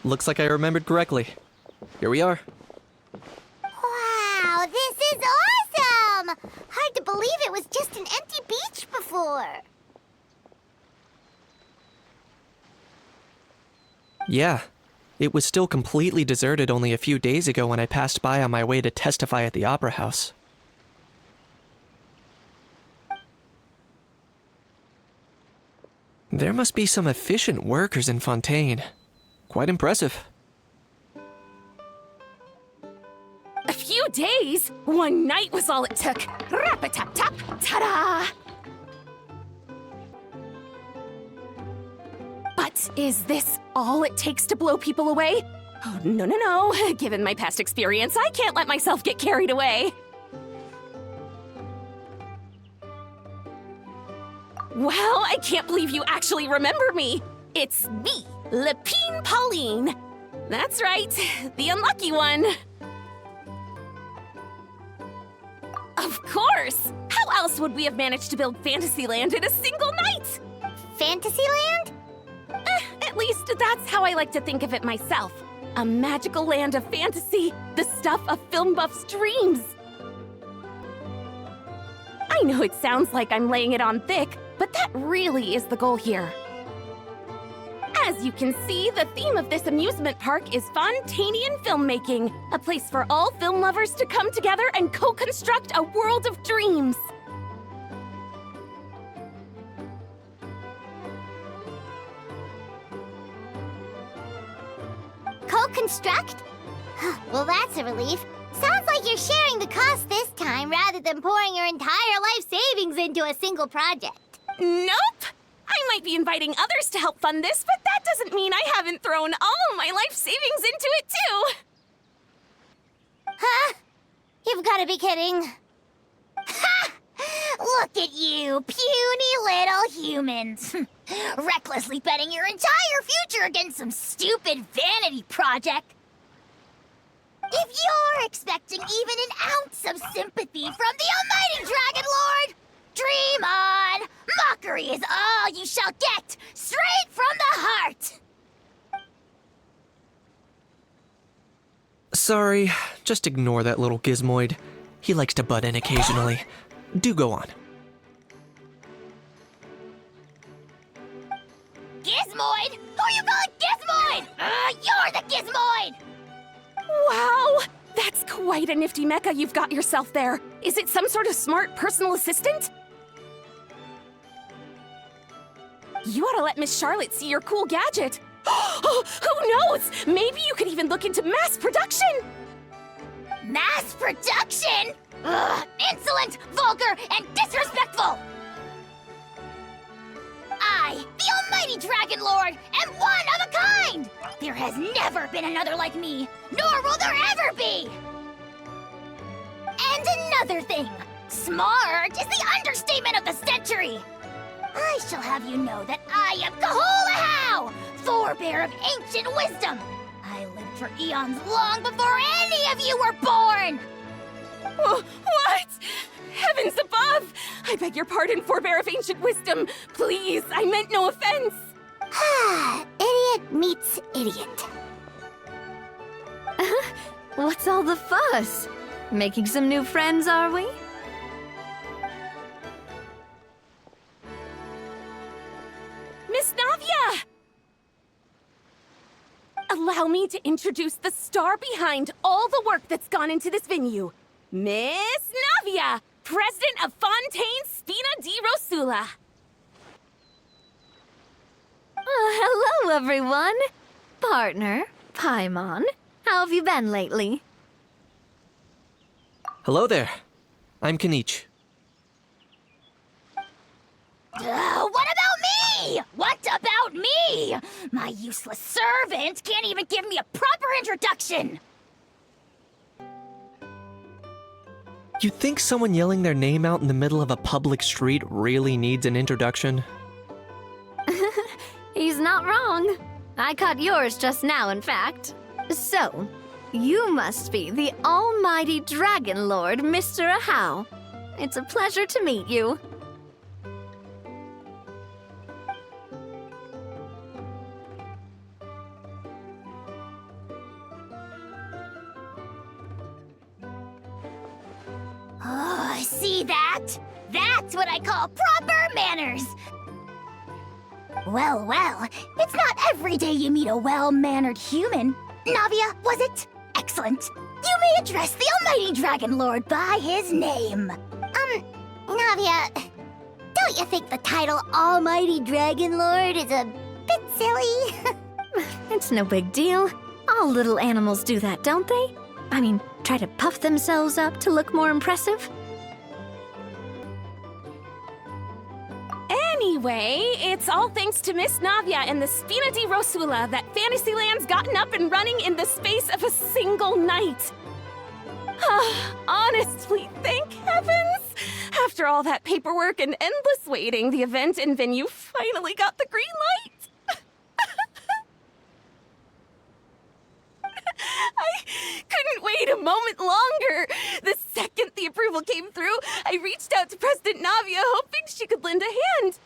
Looks like I remembered correctly. Here we are. Wow, this is awesome! Hard to believe it was just an empty beach before. Yeah, it was still completely deserted only a few days ago when I passed by on my way to testify at the Opera House. There must be some efficient workers in Fontaine. Quite impressive. A few days? One night was all it took. Rap-a-tap-tap, ta-da! But is this all it takes to blow people away? Oh, no, no, no. Given my past experience, I can't let myself get carried away. Well, I can't believe you actually remember me. It's me, Lepine Pauline. That's right, the unlucky one. Of course! How else would we have managed to build Fantasyland in a single night? Fantasyland? At least that's how I like to think of it myself. A magical land of fantasy, the stuff of film buffs' dreams. I know it sounds like I'm laying it on thick, but that really is the goal here. As you can see, the theme of this amusement park is Fontainian filmmaking, a place for all film lovers to come together and co-construct a world of dreams. Co-construct? Well, that's a relief. Sounds like you're sharing the cost this time rather than pouring your entire life savings into a single project. Nope! I might be inviting others to help fund this, but that doesn't mean I haven't thrown all my life savings into it, too! Huh? You've got to be kidding. Ha! Look at you, puny little humans. Recklessly betting your entire future against some stupid vanity project. If you're expecting even an ounce of sympathy from the almighty Dragon Lord, dream on! Mockery is all you shall get, straight from the heart! Sorry, just ignore that little gizmoid. He likes to butt in occasionally. Do go on. Gizmoid? Who you calling Gizmoid? You're the Gizmoid! Wow! That's quite a nifty mecha you've got yourself there. Is it some sort of smart personal assistant? You ought to let Miss Charlotte see your cool gadget. Who knows? Maybe you could even look into mass production! Mass production? Ugh, insolent, vulgar, and disrespectful! I, the almighty Dragon Lord, am one of a kind! There has never been another like me, nor will there ever be! And another thing, smart is the understatement of the century! I shall have you know that I am Kahulahau, forebear of ancient wisdom! I lived for eons long before any of you were born! What? Heavens above! I beg your pardon, forebear of ancient wisdom. Please, I meant no offense. Idiot meets idiot. What's all the fuss? Making some new friends, are we? Miss Navia! Allow me to introduce the star behind all the work that's gone into this venue. Miss Navia, president of Fontaine Spina di Rosula. Hello, everyone. Partner, Paimon, how have you been lately? Hello there. I'm Kinich. What about me? What about me? My useless servant can't even give me a proper introduction. You think someone yelling their name out in the middle of a public street really needs an introduction? He's not wrong. I caught yours just now, in fact. So, you must be the almighty Dragon Lord, Mr. Ajaw. It's a pleasure to meet you. See that? That's what I call proper manners! Well, well, it's not every day you meet a well-mannered human. Navia, was it? Excellent. You may address the Almighty Dragon Lord by his name. Navia, don't you think the title Almighty Dragon Lord is a bit silly? It's no big deal. All little animals do that, don't they? I mean, try to puff themselves up to look more impressive. Anyway, it's all thanks to Miss Navia and the Spina di Rosula that Fantasyland's gotten up and running in the space of a single night. Honestly, thank heavens! After all that paperwork and endless waiting, the event and venue finally got the green light. I couldn't wait a moment longer. The second the approval came through, I reached out to President Navia, hoping she could lend a hand.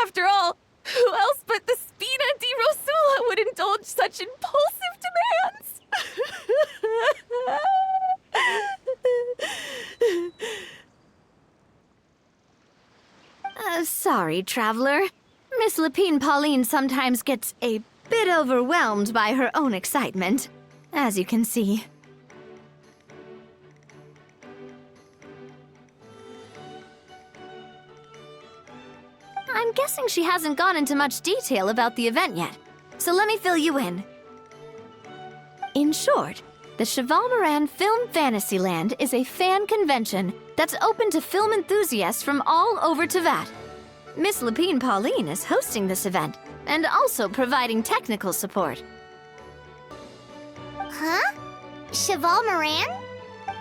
After all, who else but the Spina di Rosula would indulge such impulsive demands? Sorry, traveler. Miss Lapine Pauline sometimes gets a bit overwhelmed by her own excitement, as you can see. I'm guessing she hasn't gone into much detail about the event yet, so let me fill you in. In short, the Cheval Moran Film Fantasyland is a fan convention that's open to film enthusiasts from all over Teyvat. Miss Lapine Pauline is hosting this event and also providing technical support. Huh? Cheval Moran?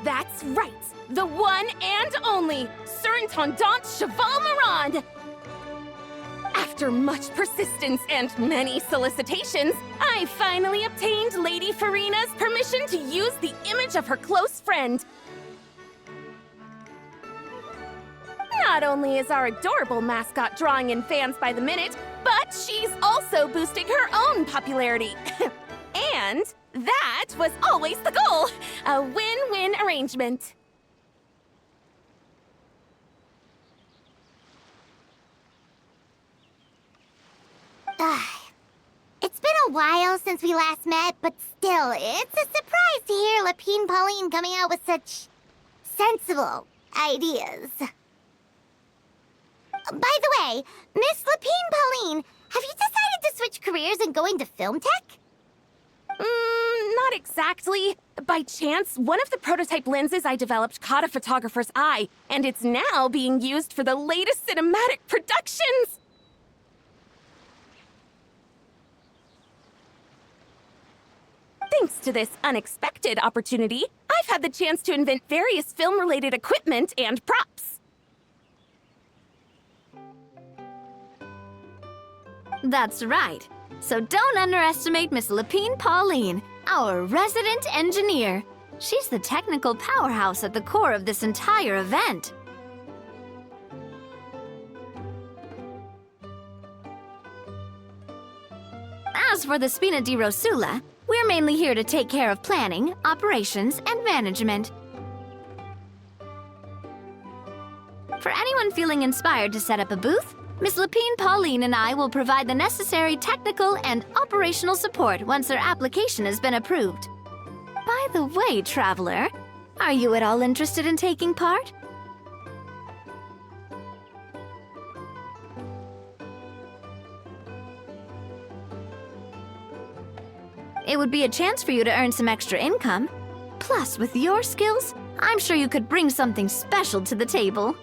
That's right, the one and only Surintendant Cheval Moran! After much persistence and many solicitations, I finally obtained Lady Farina's permission to use the image of her close friend. Not only is our adorable mascot drawing in fans by the minute, but she's also boosting her own popularity. And that was always the goal, a win-win arrangement. It's been a while since we last met, but still, it's a surprise to hear Lapine Pauline coming out with such sensible ideas. By the way, Miss Lapine Pauline, have you decided to switch careers and go into film tech? Not exactly. By chance, one of the prototype lenses I developed caught a photographer's eye, and it's now being used for the latest cinematic productions. Thanks to this unexpected opportunity, I've had the chance to invent various film-related equipment and props. That's right. So don't underestimate Miss Lapine Pauline, our resident engineer. She's the technical powerhouse at the core of this entire event. As for the Spina di Rosula, we're mainly here to take care of planning, operations, and management. For anyone feeling inspired to set up a booth, Miss Lapine Pauline and I will provide the necessary technical and operational support once their application has been approved. By the way, traveler, are you at all interested in taking part? It would be a chance for you to earn some extra income. Plus, with your skills, I'm sure you could bring something special to the table.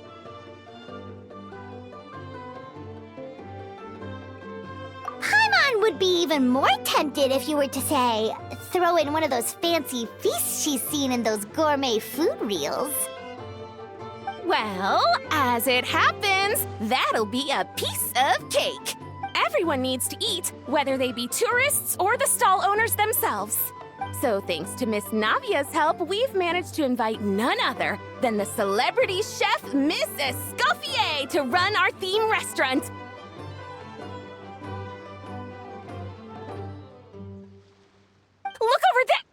Paimon would be even more tempted if you were to, say, throw in one of those fancy feasts she's seen in those gourmet food reels. Well, as it happens, that'll be a piece of cake. Everyone needs to eat, whether they be tourists or the stall owners themselves. So thanks to Miss Navia's help, we've managed to invite none other than the celebrity chef, Miss Escoffier, to run our theme restaurant. Look over there!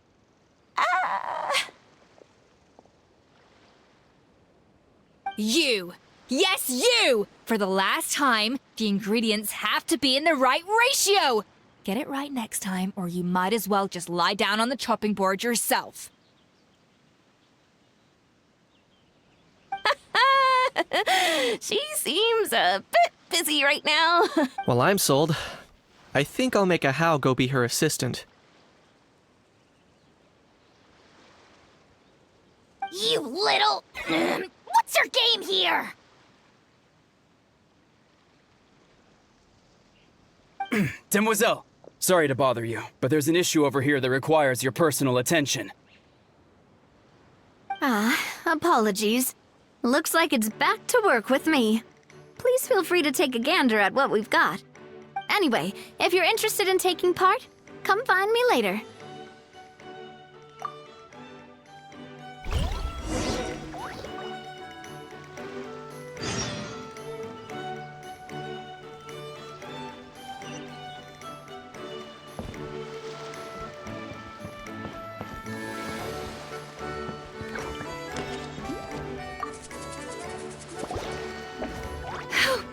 You! Yes, you! For the last time, the ingredients have to be in the right ratio! Get it right next time, or you might as well just lie down on the chopping board yourself. She seems a bit busy right now. Well, I'm sold. I think I'll make Ajaw go be her assistant. You little... What's your game here? Demoiselle, sorry to bother you, but there's an issue over here that requires your personal attention. Apologies. Looks like it's back to work with me. Please feel free to take a gander at what we've got. Anyway, if you're interested in taking part, come find me later.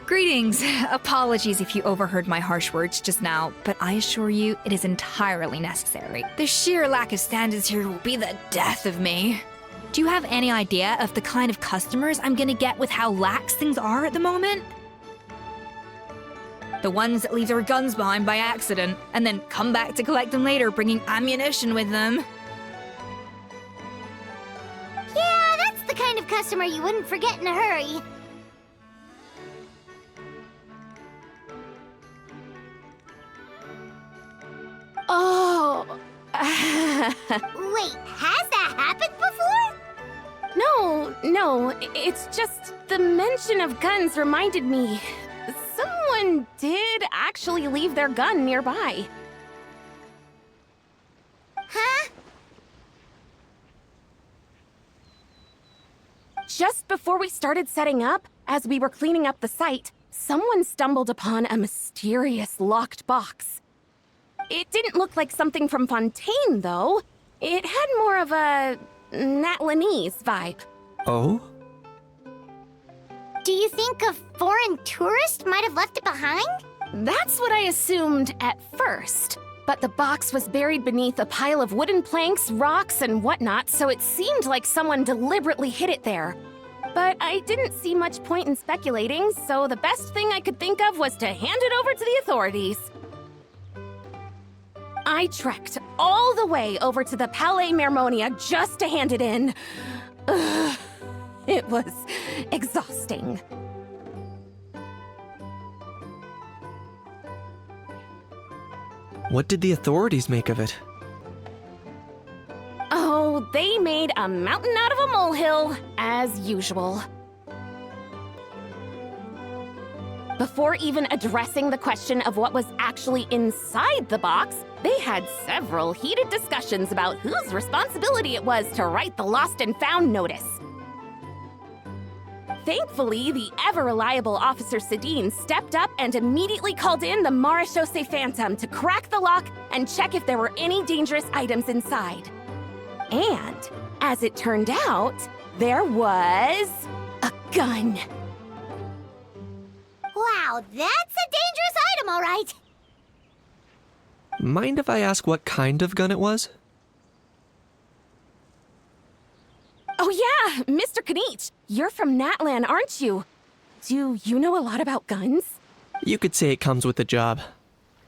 Greetings. Apologies if you overheard my harsh words just now, but I assure you it is entirely necessary. The sheer lack of standards here will be the death of me. Do you have any idea of the kind of customers I'm gonna get with how lax things are at the moment? The ones that leave their guns behind by accident, and then come back to collect them later bringing ammunition with them. Yeah, that's the kind of customer you wouldn't forget in a hurry. Oh. Wait, has that happened before? No, it's just the mention of guns reminded me. Someone did actually leave their gun nearby. Huh? Just before we started setting up, as we were cleaning up the site, someone stumbled upon a mysterious locked box. It didn't look like something from Fontaine, though. It had more of a Natlanese vibe. Oh? Do you think a foreign tourist might have left it behind? That's what I assumed at first. But the box was buried beneath a pile of wooden planks, rocks, and whatnot, so it seemed like someone deliberately hid it there. But I didn't see much point in speculating, so the best thing I could think of was to hand it over to the authorities. I trekked all the way over to the Palais Mermonia just to hand it in. Ugh, it was exhausting. What did the authorities make of it? Oh, they made a mountain out of a molehill, as usual. Before even addressing the question of what was actually inside the box, they had several heated discussions about whose responsibility it was to write the lost and found notice. Thankfully, the ever-reliable Officer Sedine stepped up and immediately called in the Marechaussee Phantom to crack the lock and check if there were any dangerous items inside. And, as it turned out, there was a gun. Wow, that's a dangerous item, all right. Mind if I ask what kind of gun it was? Oh yeah, Mr. Kinich, you're from Natlan, aren't you? Do you know a lot about guns? You could say it comes with the job.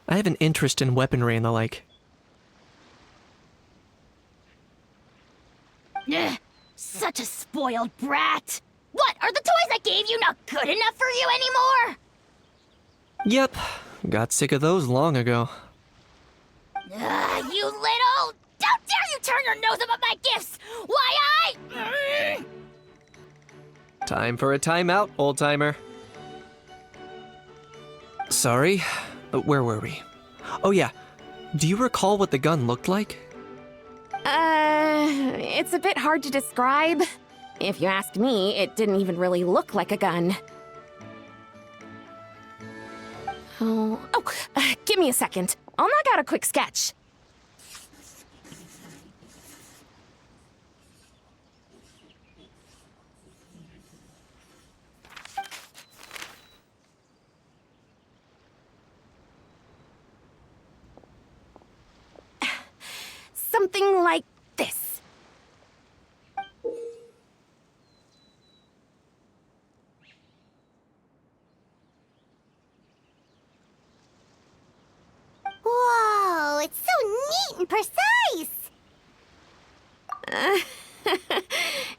I have an interest in weaponry and the like. Ugh, such a spoiled brat. What, are the toys I gave you not good enough for you anymore? Yep, Got sick of those long ago. You little... How dare you turn your nose up at my gifts! Why, Time for a timeout, old-timer. Sorry, where were we? Oh yeah, do you recall what the gun looked like? It's a bit hard to describe. If you ask me, it didn't even really look like a gun. Give me a second. I'll knock out a quick sketch. something like this. Whoa, it's so neat and precise!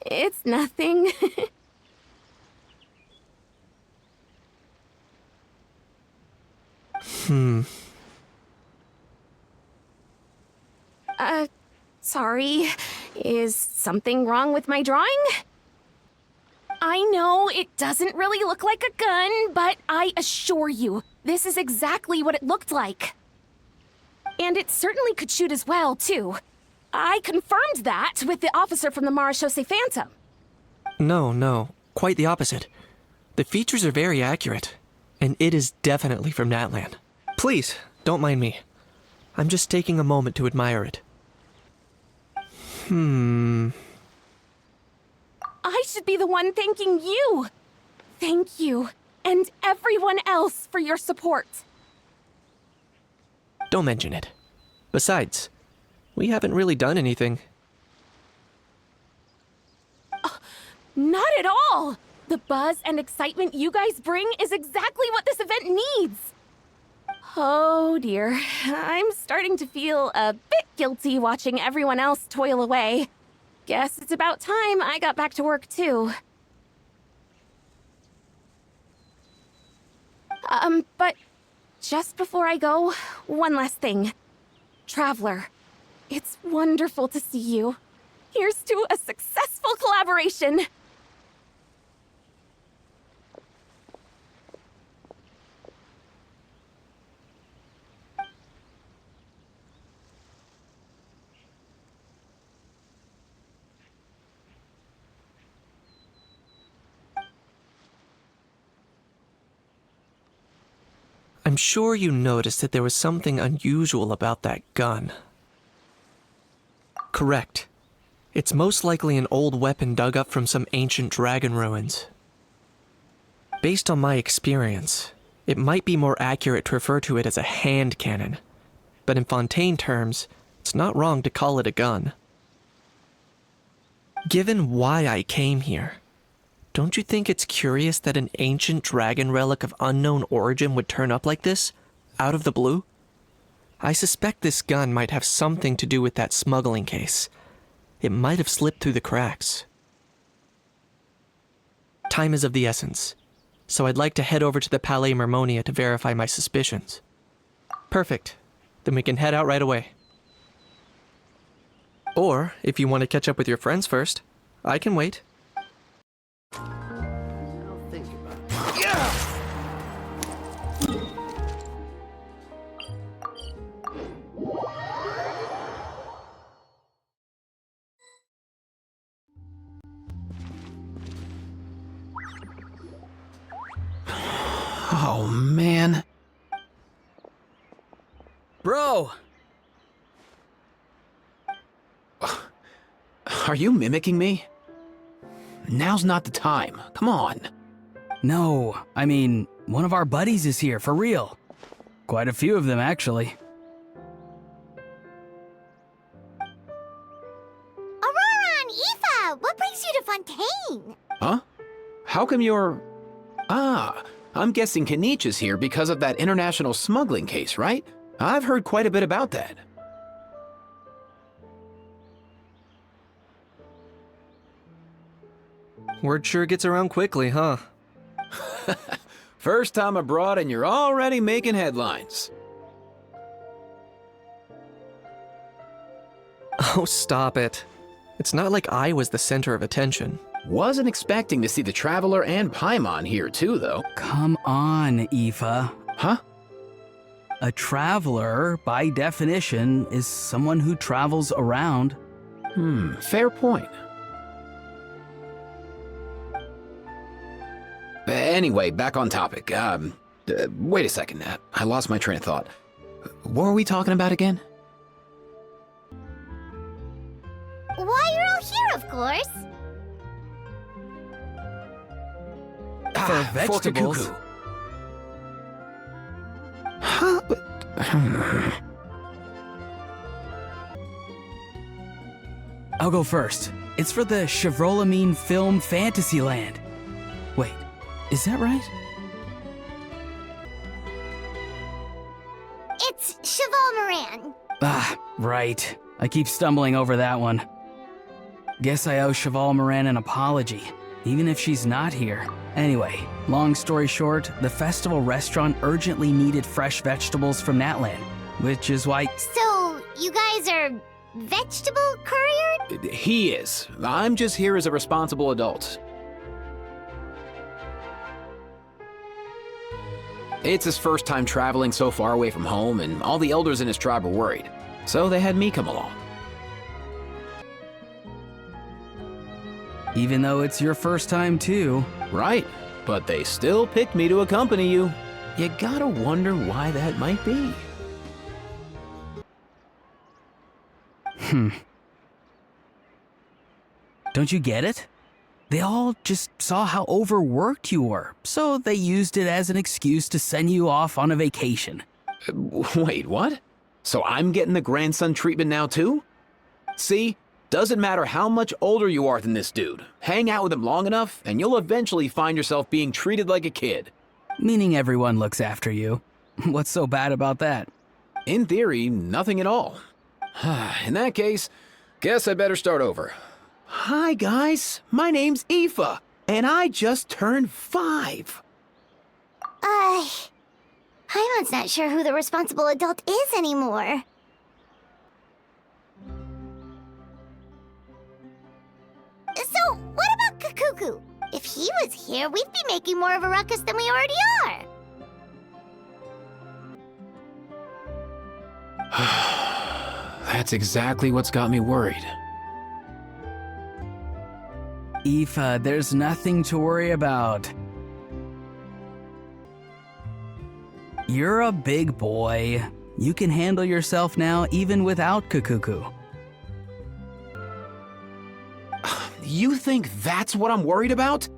It's nothing. Sorry. Is something wrong with my drawing? I know it doesn't really look like a gun, but I assure you, this is exactly what it looked like. And it certainly could shoot as well, too. I confirmed that with the officer from the Marechaussee Phantom. No, quite the opposite. The features are very accurate, and it is definitely from Natlan. Please, don't mind me. I'm just taking a moment to admire it. I should be the one thanking you. Thank you, and everyone else for your support. Don't mention it. Besides, we haven't really done anything. Not at all! The buzz and excitement you guys bring is exactly what this event needs. Oh dear, I'm starting to feel a bit guilty watching everyone else toil away. Guess it's about time I got back to work too. But just before I go, one last thing. Traveler, it's wonderful to see you. Here's to a successful collaboration. I'm sure you noticed that there was something unusual about that gun. Correct. It's most likely an old weapon dug up from some ancient dragon ruins. Based on my experience, it might be more accurate to refer to it as a hand cannon, but in Fontaine terms, it's not wrong to call it a gun. Given why I came here, don't you think it's curious that an ancient dragon relic of unknown origin would turn up like this, out of the blue? I suspect this gun might have something to do with that smuggling case. It might have slipped through the cracks. Time is of the essence, so I'd like to head over to the Palais Mermonia to verify my suspicions. Perfect. Then we can head out right away. Or, if you want to catch up with your friends first, I can wait. Oh, man. Bro! Are you mimicking me? Now's not the time. Come on. No, I mean, one of our buddies is here, for real. Quite a few of them, actually. Ororon, Aoife, what brings you to Fontaine? Huh? How come you're... Ah, I'm guessing Kinich is here because of that international smuggling case, right? I've heard quite a bit about that. Word sure gets around quickly, huh? First time abroad and you're already making headlines. Oh, stop it. It's not like I was the center of attention. Wasn't expecting to see the Traveler and Paimon here too, though. Come on, Aoife. Huh? A traveler, by definition, is someone who travels around. Fair point. Anyway, back on topic. Wait a second. I lost my train of thought. What were we talking about again? Why, you're all here, of course. For vegetables. Cacucu. Huh? I'll go first. It's for the Chevrolamine Film Fantasyland. Wait, is that right? It's Cheval Moran. Ah, right. I keep stumbling over that one. Guess I owe Cheval Moran an apology, even if she's not here. Anyway, long story short, the festival restaurant urgently needed fresh vegetables from Natlan, which is why... So, you guys are vegetable courier? He is. I'm just here as a responsible adult. It's his first time traveling so far away from home, and all the elders in his tribe were worried. So they had me come along. Even though it's your first time too. Right, but they still picked me to accompany you. You gotta wonder why that might be. Don't you get it? They all just saw how overworked you were, so they used it as an excuse to send you off on a vacation. Wait, what? So I'm getting the grandson treatment now too? See? Doesn't matter how much older you are than this dude. Hang out with him long enough, and you'll eventually find yourself being treated like a kid. Meaning everyone looks after you. What's so bad about that? In theory, nothing at all. In that case, guess I better start over. Hi guys, my name's Aoife, and I just turned 5. Paimon's not sure who the responsible adult is anymore. So, what about Cacucu? If he was here, we'd be making more of a ruckus than we already are. That's exactly what's got me worried. Aoife, there's nothing to worry about. You're a big boy. You can handle yourself now even without Cacucu. You think that's what I'm worried about?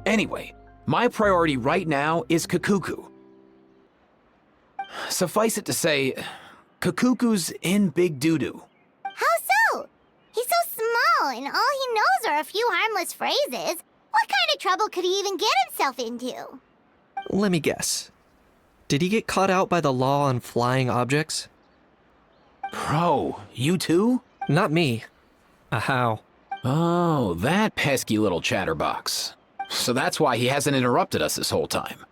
Anyway, my priority right now is Cacucu. Suffice it to say, Cacucu's in big doo-doo. How so? He's so small, and all he knows are a few harmless phrases. What kind of trouble could he even get himself into? Let me guess. Did he get caught out by the law on flying objects? Bro, you too? Not me. Ajaw. Oh, that pesky little chatterbox. So that's why he hasn't interrupted us this whole time.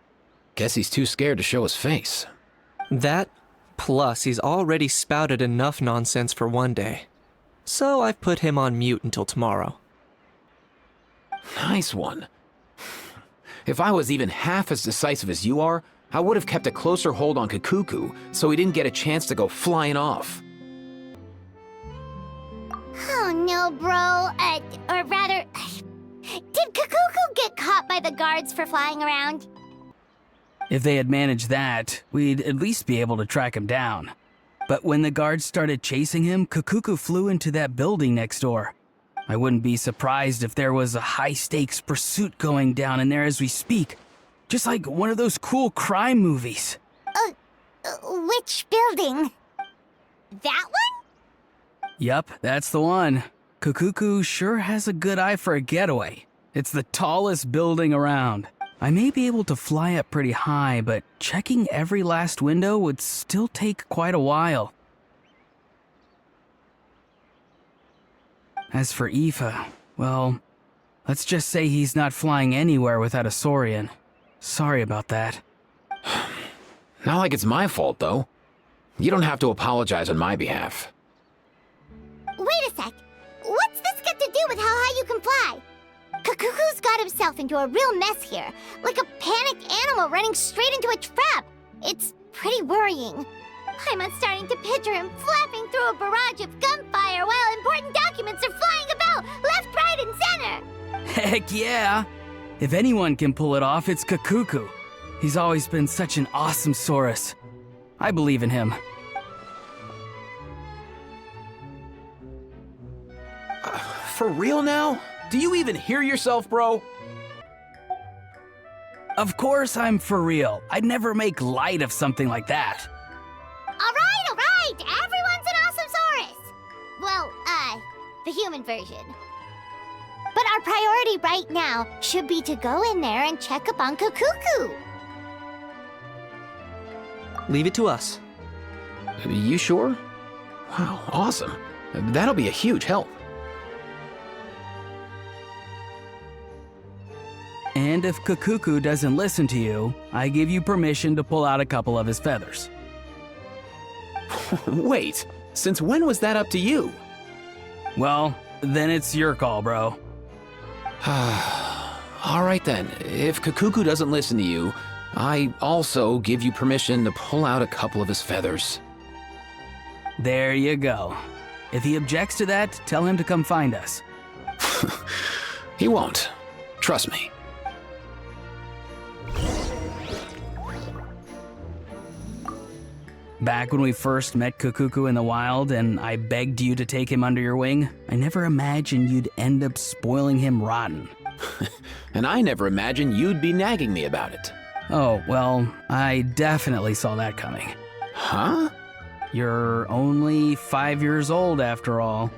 Guess he's too scared to show his face. That, plus he's already spouted enough nonsense for one day. So I've put him on mute until tomorrow. Nice one. If I was even half as decisive as you are, I would have kept a closer hold on Cacucu so he didn't get a chance to go flying off. Oh no, bro. Or rather, did Cacucu get caught by the guards for flying around? If they had managed that, we'd at least be able to track him down. But when the guards started chasing him, Cacucu flew into that building next door. I wouldn't be surprised if there was a high-stakes pursuit going down in there as we speak. Just like one of those cool crime movies. Which building? That one? Yup, that's the one. Cacucu sure has a good eye for a getaway. It's the tallest building around. I may be able to fly up pretty high, but checking every last window would still take quite a while. As for Aoife, well, let's just say he's not flying anywhere without a Saurian. Sorry about that. Not like it's my fault, though. You don't have to apologize on my behalf. Wait a sec. What's this got to do with how high you can fly? Cacucu's got himself into a real mess here, like a panicked animal running straight into a trap. It's pretty worrying. I'm starting to picture him flapping through a barrage of gunfire while important documents are flying about left, right, and center. Heck yeah! If anyone can pull it off, it's Cacucu. He's always been such an awesome Saurus. I believe in him. For real now? Do you even hear yourself, bro? Of course I'm for real. I'd never make light of something like that. All right. Everyone's an awesome Saurus. the human version. But our priority right now should be to go in there and check up on Cacucu. Leave it to us. You sure? Wow, awesome. That'll be a huge help. And if Cacucu doesn't listen to you, I give you permission to pull out a couple of his feathers. Wait, since when was that up to you? Well, then it's your call, bro. All right then, if Cacucu doesn't listen to you, I also give you permission to pull out a couple of his feathers. There you go. If he objects to that, tell him to come find us. He won't. Trust me. Back when we first met Cacucu in the wild and I begged you to take him under your wing, I never imagined you'd end up spoiling him rotten. And I never imagined you'd be nagging me about it. Oh, well, I definitely saw that coming. Huh? You're only 5 years old after all.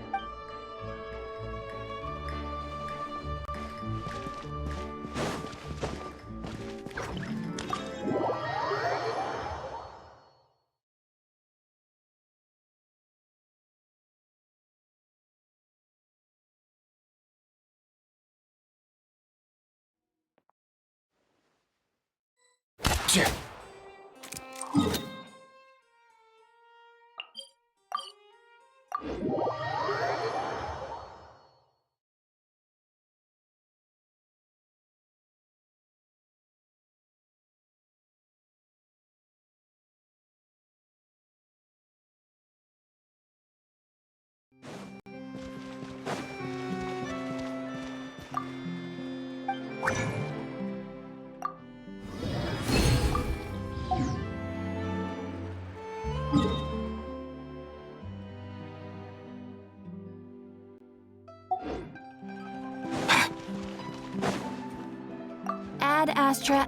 Ad Astra.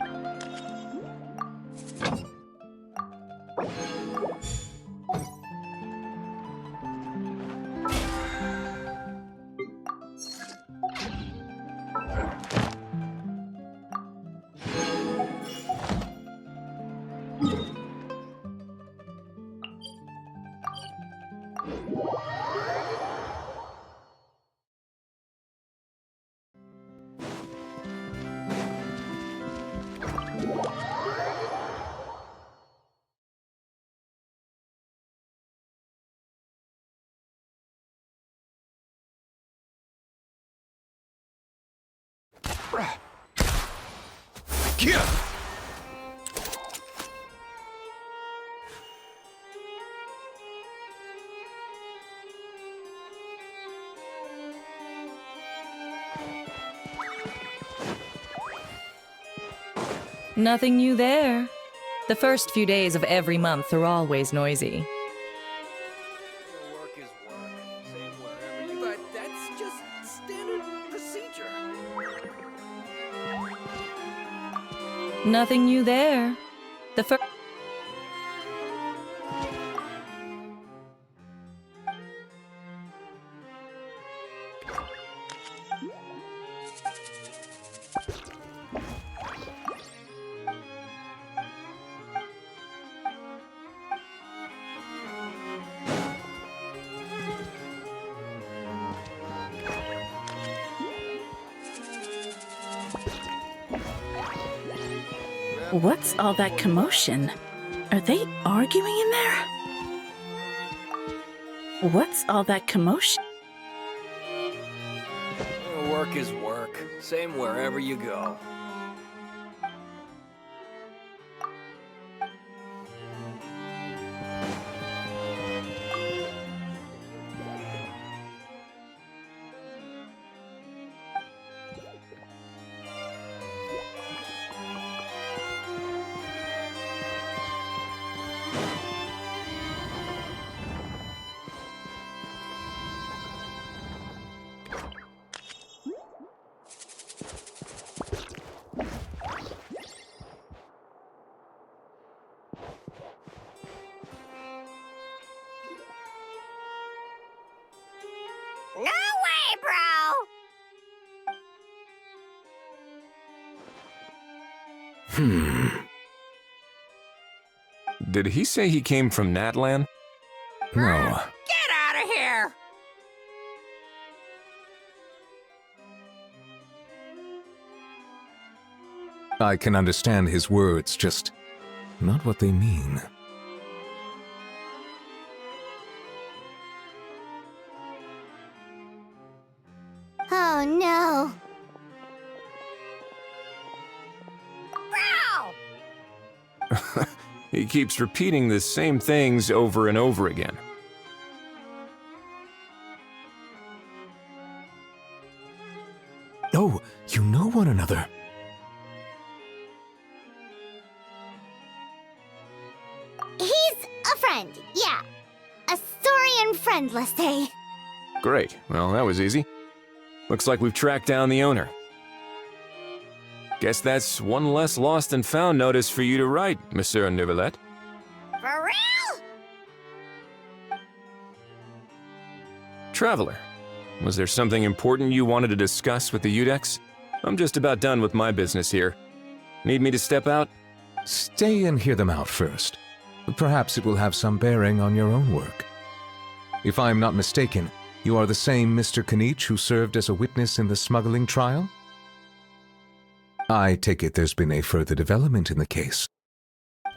Nothing new there. The first few days of every month are always noisy. Work is work. Same wherever you. But that's just standard procedure. Nothing new there. The first. What's all that commotion? Are they arguing in there? What's all that commotion? Work is work. Same wherever you go. Now Did he say he came from Natlan? No. Get out of here! I can understand his words, just not what they mean. Oh no. Growl! He keeps repeating the same things over and over again. Oh, you know one another. He's a friend, yeah. A Saurian friend, let's say. Great. Well, that was easy. Looks like we've tracked down the owner. Guess that's one less lost and found notice for you to write, Monsieur Neuvillette. For real? Traveler, was there something important you wanted to discuss with the Udex? I'm just about done with my business here. Need me to step out? Stay and hear them out first. Perhaps it will have some bearing on your own work. If I am not mistaken, you are the same Mr. Kinich who served as a witness in the smuggling trial? I take it there's been a further development in the case.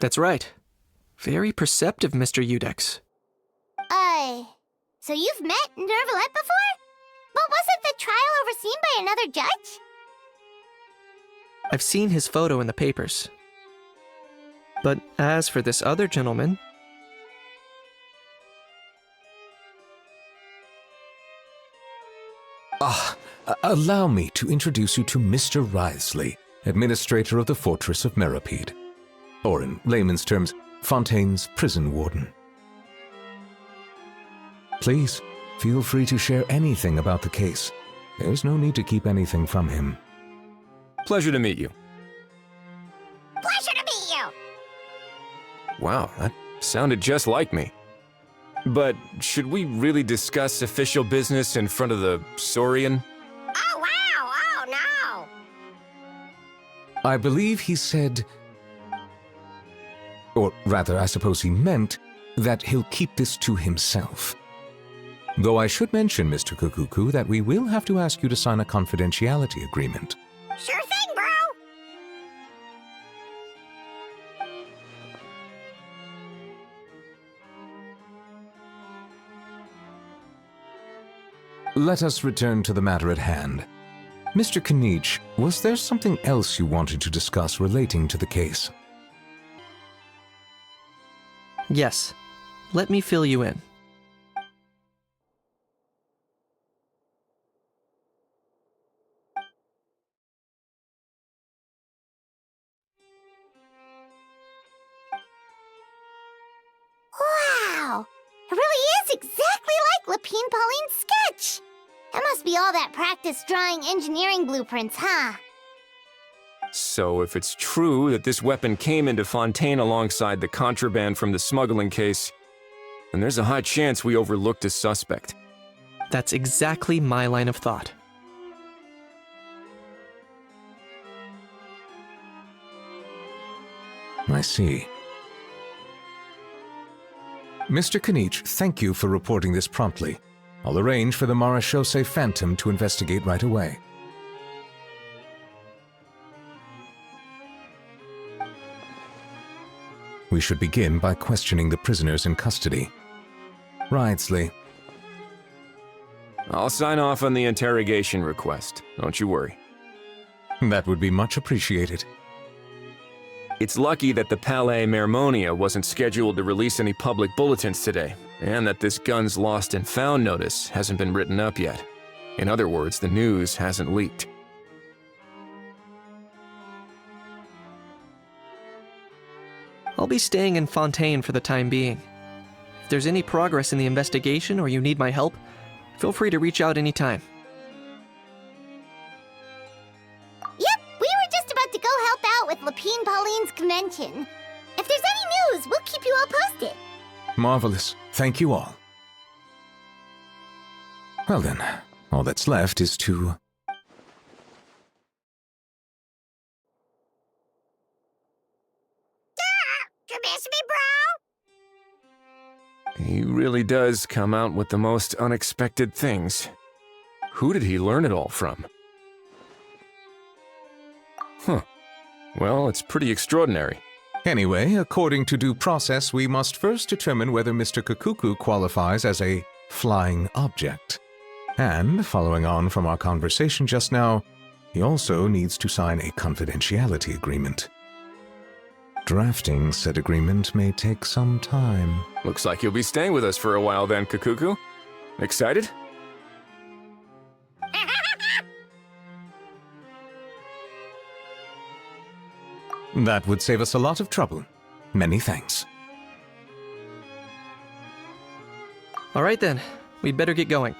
That's right. Very perceptive, Mr. Udex. So you've met Neuvillette before? But wasn't the trial overseen by another judge? I've seen his photo in the papers. But as for this other gentleman... Allow me to introduce you to Mr. Wriothesley, administrator of the Fortress of Meripede. Or in layman's terms, Fontaine's prison warden. Please, feel free to share anything about the case. There's no need to keep anything from him. Pleasure to meet you. Pleasure to meet you! Wow, that sounded just like me. But should we really discuss official business in front of the Saurian? Oh, wow! Oh, no! I believe he said... Or rather, I suppose he meant that he'll keep this to himself. Though I should mention, Mr. Cacucu, that we will have to ask you to sign a confidentiality agreement. Sure thing, bro! Let us return to the matter at hand. Mr. Kinich, was there something else you wanted to discuss relating to the case? Yes. Let me fill you in. Wow! It really is exactly like Lapine Pauline's sketch! That must be all that practice drawing engineering blueprints, huh? So if it's true that this weapon came into Fontaine alongside the contraband from the smuggling case, then there's a high chance we overlooked a suspect. That's exactly my line of thought. I see. Mr. Kinich, thank you for reporting this promptly. I'll arrange for the Marechaussee Phantom to investigate right away. We should begin by questioning the prisoners in custody. Wriothesley. I'll sign off on the interrogation request, don't you worry. That would be much appreciated. It's lucky that the Palais Mermonia wasn't scheduled to release any public bulletins today, and that this gun's lost and found notice hasn't been written up yet. In other words, the news hasn't leaked. I'll be staying in Fontaine for the time being. If there's any progress in the investigation or you need my help, feel free to reach out anytime. Yep, we were just about to go help out with Lapine Pauline's convention. If there's any news, we'll keep you all posted. Marvelous. Thank you all. Well then, all that's left is to... He really does come out with the most unexpected things. Who did he learn it all from? Huh. Well, it's pretty extraordinary. Anyway, according to due process, we must first determine whether Mr. Cacucu qualifies as a flying object. And, following on from our conversation just now, he also needs to sign a confidentiality agreement. Drafting said agreement may take some time. Looks like you'll be staying with us for a while then, Cacucu. Excited? That would save us a lot of trouble. Many thanks. All right then, we'd better get going.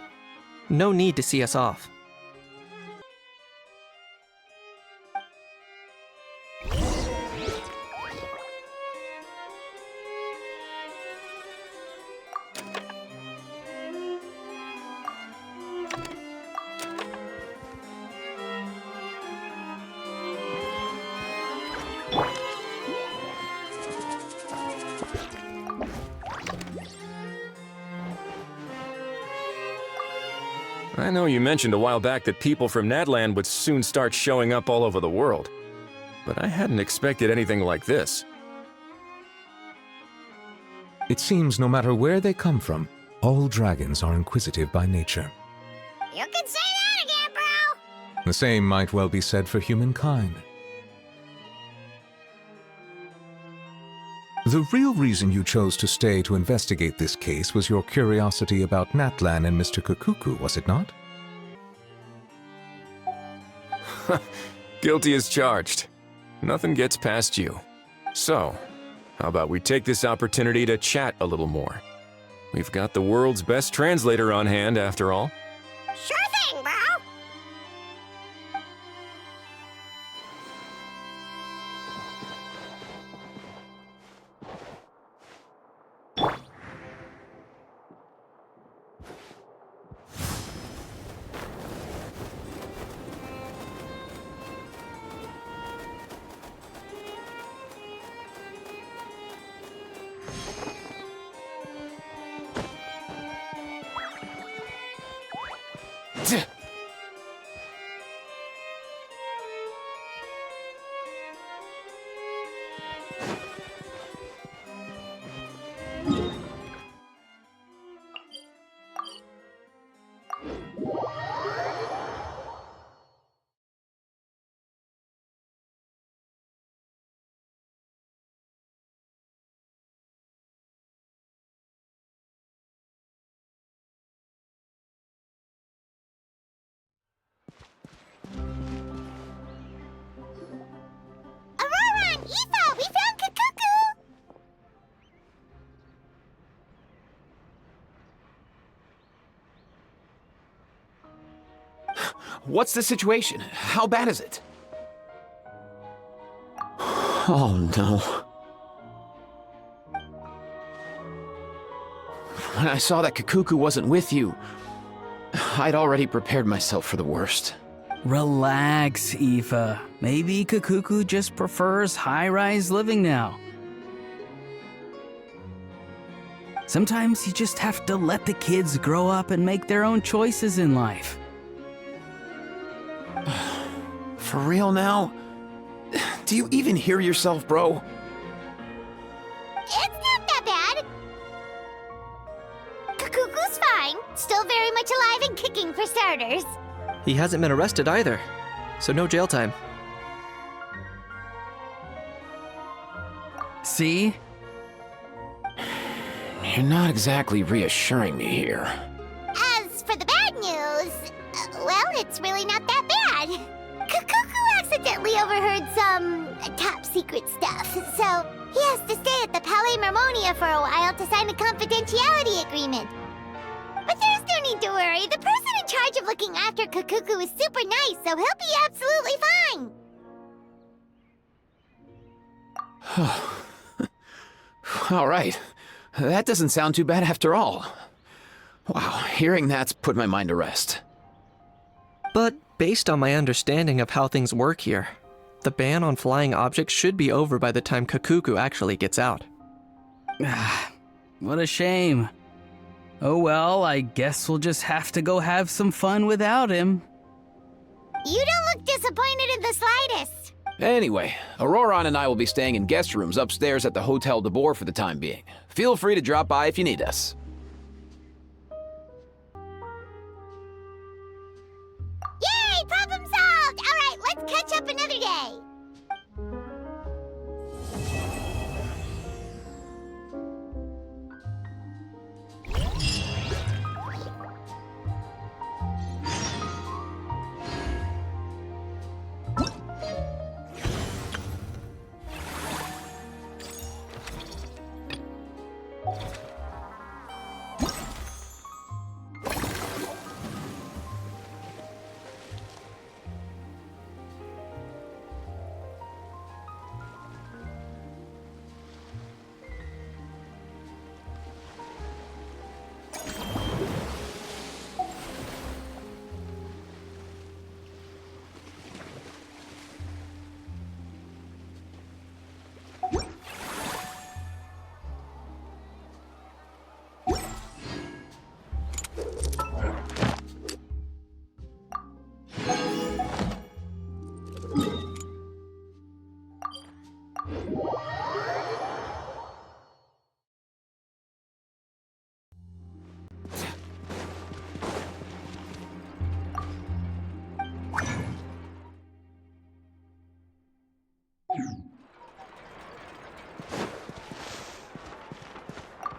No need to see us off. I know you mentioned a while back that people from Natlan would soon start showing up all over the world, but I hadn't expected anything like this. It seems no matter where they come from, all dragons are inquisitive by nature. You can say that again, bro! The same might well be said for humankind. The real reason you chose to stay to investigate this case was your curiosity about Natlan and Mr. Cacucu, was it not? Guilty as charged. Nothing gets past you. So, how about we take this opportunity to chat a little more? We've got the world's best translator on hand, after all. Sure thing, bro! Ororon! Ajaw! We found Cacucu! What's the situation? How bad is it? Oh no. When I saw that Cacucu wasn't with you, I'd already prepared myself for the worst. Relax, Aoife. Maybe Cacucu just prefers high-rise living now. Sometimes you just have to let the kids grow up and make their own choices in life. For real now? Do you even hear yourself, bro? It's not that bad. Cacucu's fine. Still very much alive and kicking for starters. He hasn't been arrested either, so no jail time. See? You're not exactly reassuring me here. As for the bad news, well, it's really not that bad. Cacucu accidentally overheard some top-secret stuff, so he has to stay at the Palais Mermonia for a while to sign a confidentiality agreement. But there's no need to worry. The person in charge of looking after Cacucu is super nice, so he'll be absolutely fine. All right. That doesn't sound too bad after all. Wow, hearing that's put my mind to rest. But based on my understanding of how things work here, the ban on flying objects should be over by the time Cacucu actually gets out. What a shame. Oh well, I guess we'll just have to go have some fun without him. You don't look disappointed in the slightest. Anyway, Ororon and I will be staying in guest rooms upstairs at the Hotel de Boer for the time being. Feel free to drop by if you need us. Yay! Problem solved! Alright, let's catch up another day.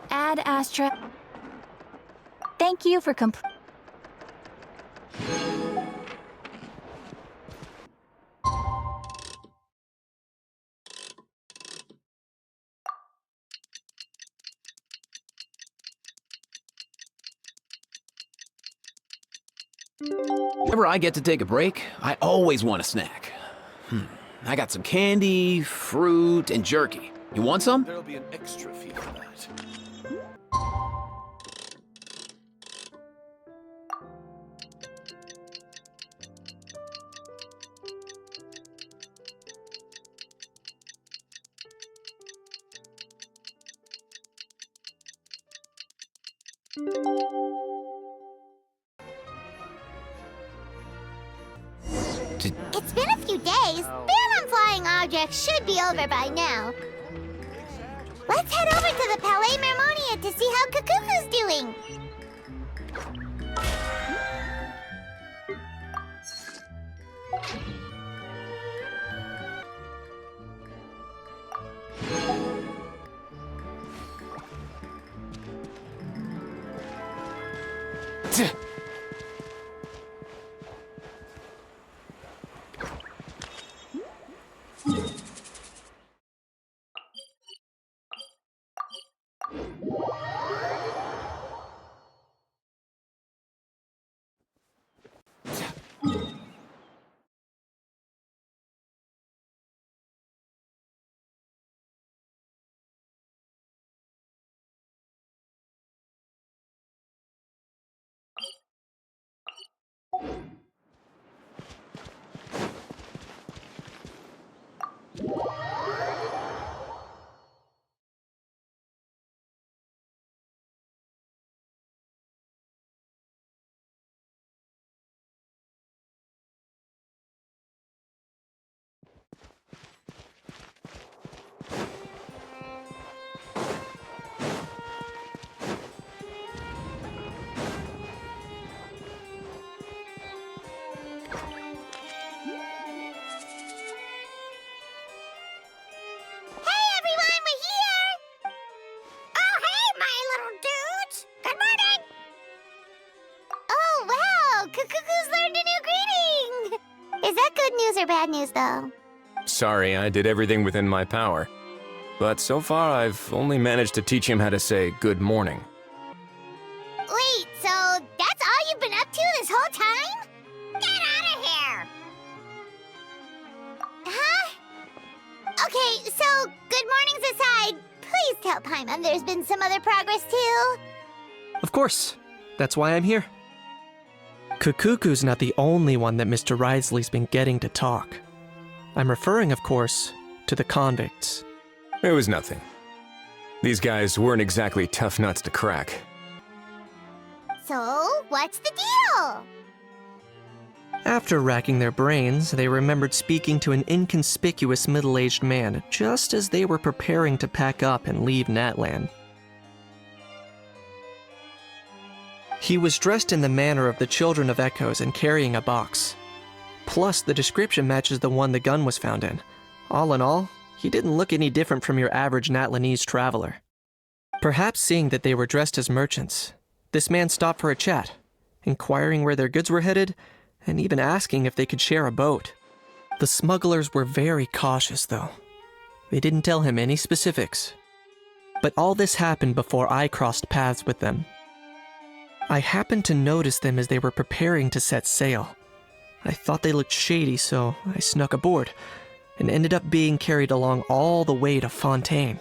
Ad Astra. Thank you for Whenever I get to take a break, I always want a snack. I got some candy, fruit, and jerky. You want some? There'll be an extra fee for that. It's been a few days. Ban on flying objects should be over by now. Let's head over to the Palais Mermonia to see how Cacucu's doing. Or bad news, though? Sorry, I did everything within my power. But so far, I've only managed to teach him how to say good morning. Wait, so that's all you've been up to this whole time? Get out of here! Huh? Okay, so good mornings aside, please tell Paimon there's been some other progress, too. Of course. That's why I'm here. Cacucu's not the only one that Mr. Wriothesley's been getting to talk. I'm referring, of course, to the convicts. It was nothing. These guys weren't exactly tough nuts to crack. So, what's the deal? After racking their brains, they remembered speaking to an inconspicuous middle-aged man just as they were preparing to pack up and leave Natlan. He was dressed in the manner of the Children of Echoes and carrying a box. Plus, the description matches the one the gun was found in. All in all, he didn't look any different from your average Natlanese traveler. Perhaps seeing that they were dressed as merchants, this man stopped for a chat, inquiring where their goods were headed, and even asking if they could share a boat. The smugglers were very cautious, though. They didn't tell him any specifics. But all this happened before I crossed paths with them. I happened to notice them as they were preparing to set sail. I thought they looked shady, so I snuck aboard, and ended up being carried along all the way to Fontaine.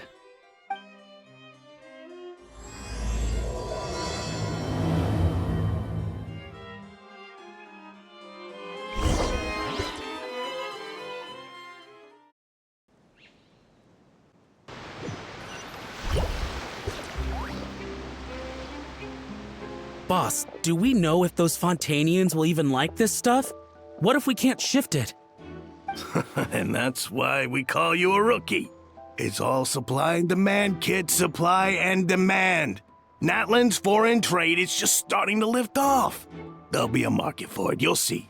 Boss, do we know if those Fontainians will even like this stuff? What if we can't shift it? And that's why we call you a rookie. It's all supply and demand, kid. Supply and demand. Natlan's foreign trade is just starting to lift off. There'll be a market for it, you'll see.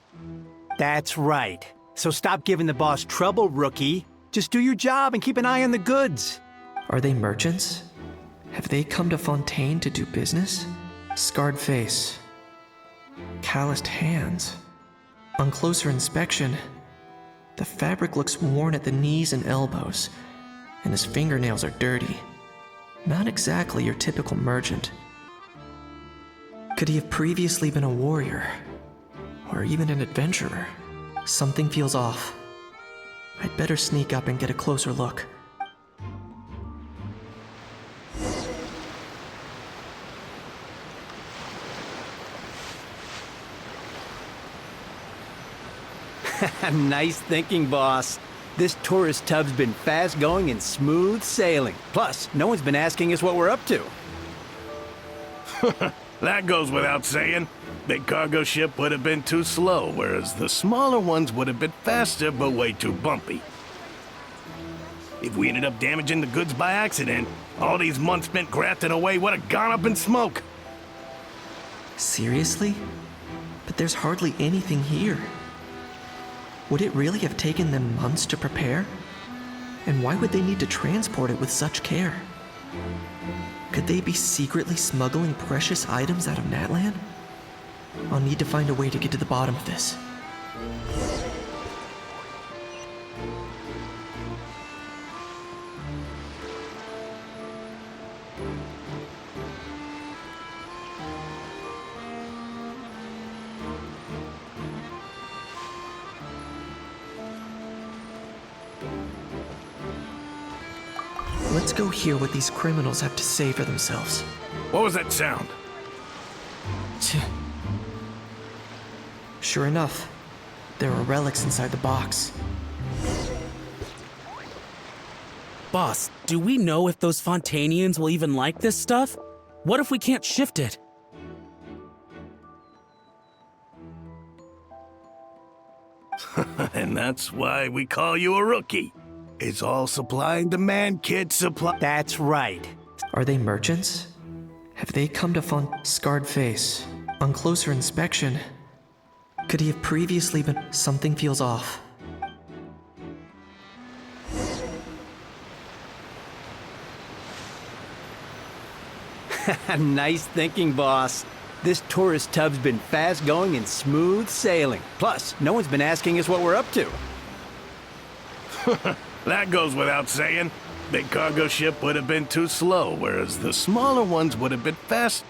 That's right. So stop giving the boss trouble, rookie. Just do your job and keep an eye on the goods. Are they merchants? Have they come to Fontaine to do business? Scarred face. Calloused hands. On closer inspection, the fabric looks worn at the knees and elbows, and his fingernails are dirty. Not exactly your typical merchant. Could he have previously been a warrior? Or even an adventurer? Something feels off. I'd better sneak up and get a closer look. Nice thinking, boss. This tourist tub's been fast going and smooth sailing. Plus, no one's been asking us what we're up to. That goes without saying. Big cargo ship would have been too slow, whereas the smaller ones would have been faster but way too bumpy. If we ended up damaging the goods by accident, all these months spent grafting away would have gone up in smoke. Seriously? But there's hardly anything here. Would it really have taken them months to prepare? And why would they need to transport it with such care? Could they be secretly smuggling precious items out of Natlan? I'll need to find a way to get to the bottom of this. Let's go hear what these criminals have to say for themselves. What was that sound? Sure enough, there are relics inside the box. Boss, do we know if those Fontainians will even like this stuff? What if we can't shift it? And that's why we call you a rookie. It's all supply and demand, kid. Supply. That's right. Are they merchants? Have they come to Scarred face. On closer inspection, could he have previously been... Something feels off. Nice thinking, boss. This tourist tub's been fast going and smooth sailing. Plus, no one's been asking us what we're up to. That goes without saying. Big cargo ship would have been too slow, whereas the smaller ones would have been fast.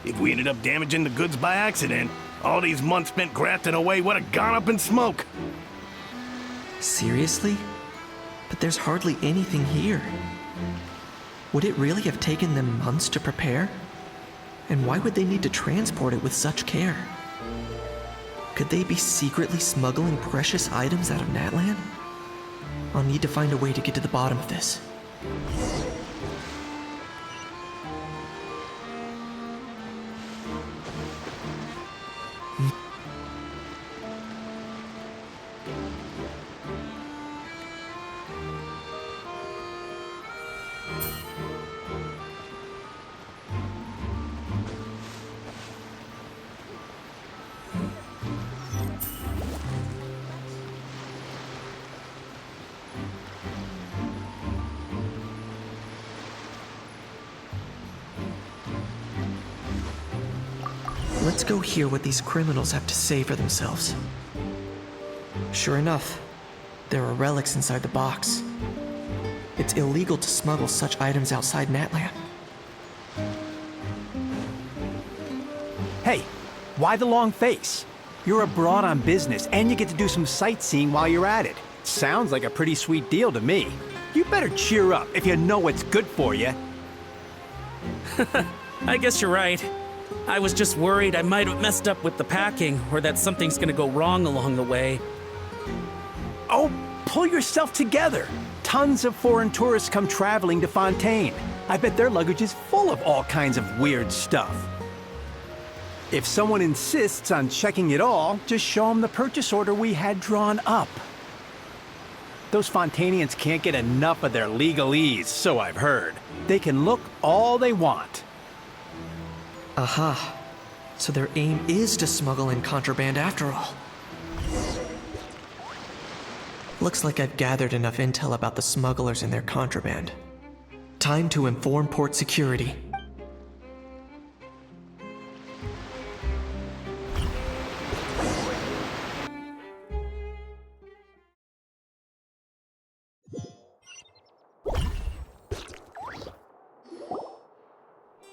If we ended up damaging the goods by accident, all these months spent grafting away would have gone up in smoke. Seriously? But there's hardly anything here. Would it really have taken them months to prepare? And why would they need to transport it with such care? Could they be secretly smuggling precious items out of Natlan? I'll need to find a way to get to the bottom of this. Let's go hear what these criminals have to say for themselves. Sure enough, there are relics inside the box. It's illegal to smuggle such items outside Natlan. Hey, why the long face? You're abroad on business, and you get to do some sightseeing while you're at it. Sounds like a pretty sweet deal to me. You better cheer up if you know what's good for you. I guess you're right. I was just worried I might have messed up with the packing, or that something's gonna go wrong along the way. Oh, pull yourself together. Tons of foreign tourists come traveling to Fontaine. I bet their luggage is full of all kinds of weird stuff. If someone insists on checking it all, just show them the purchase order we had drawn up. Those Fontainians can't get enough of their legalese, so I've heard. They can look all they want. Aha. So their aim is to smuggle in contraband after all. Looks like I've gathered enough intel about the smugglers and their contraband. Time to inform port security.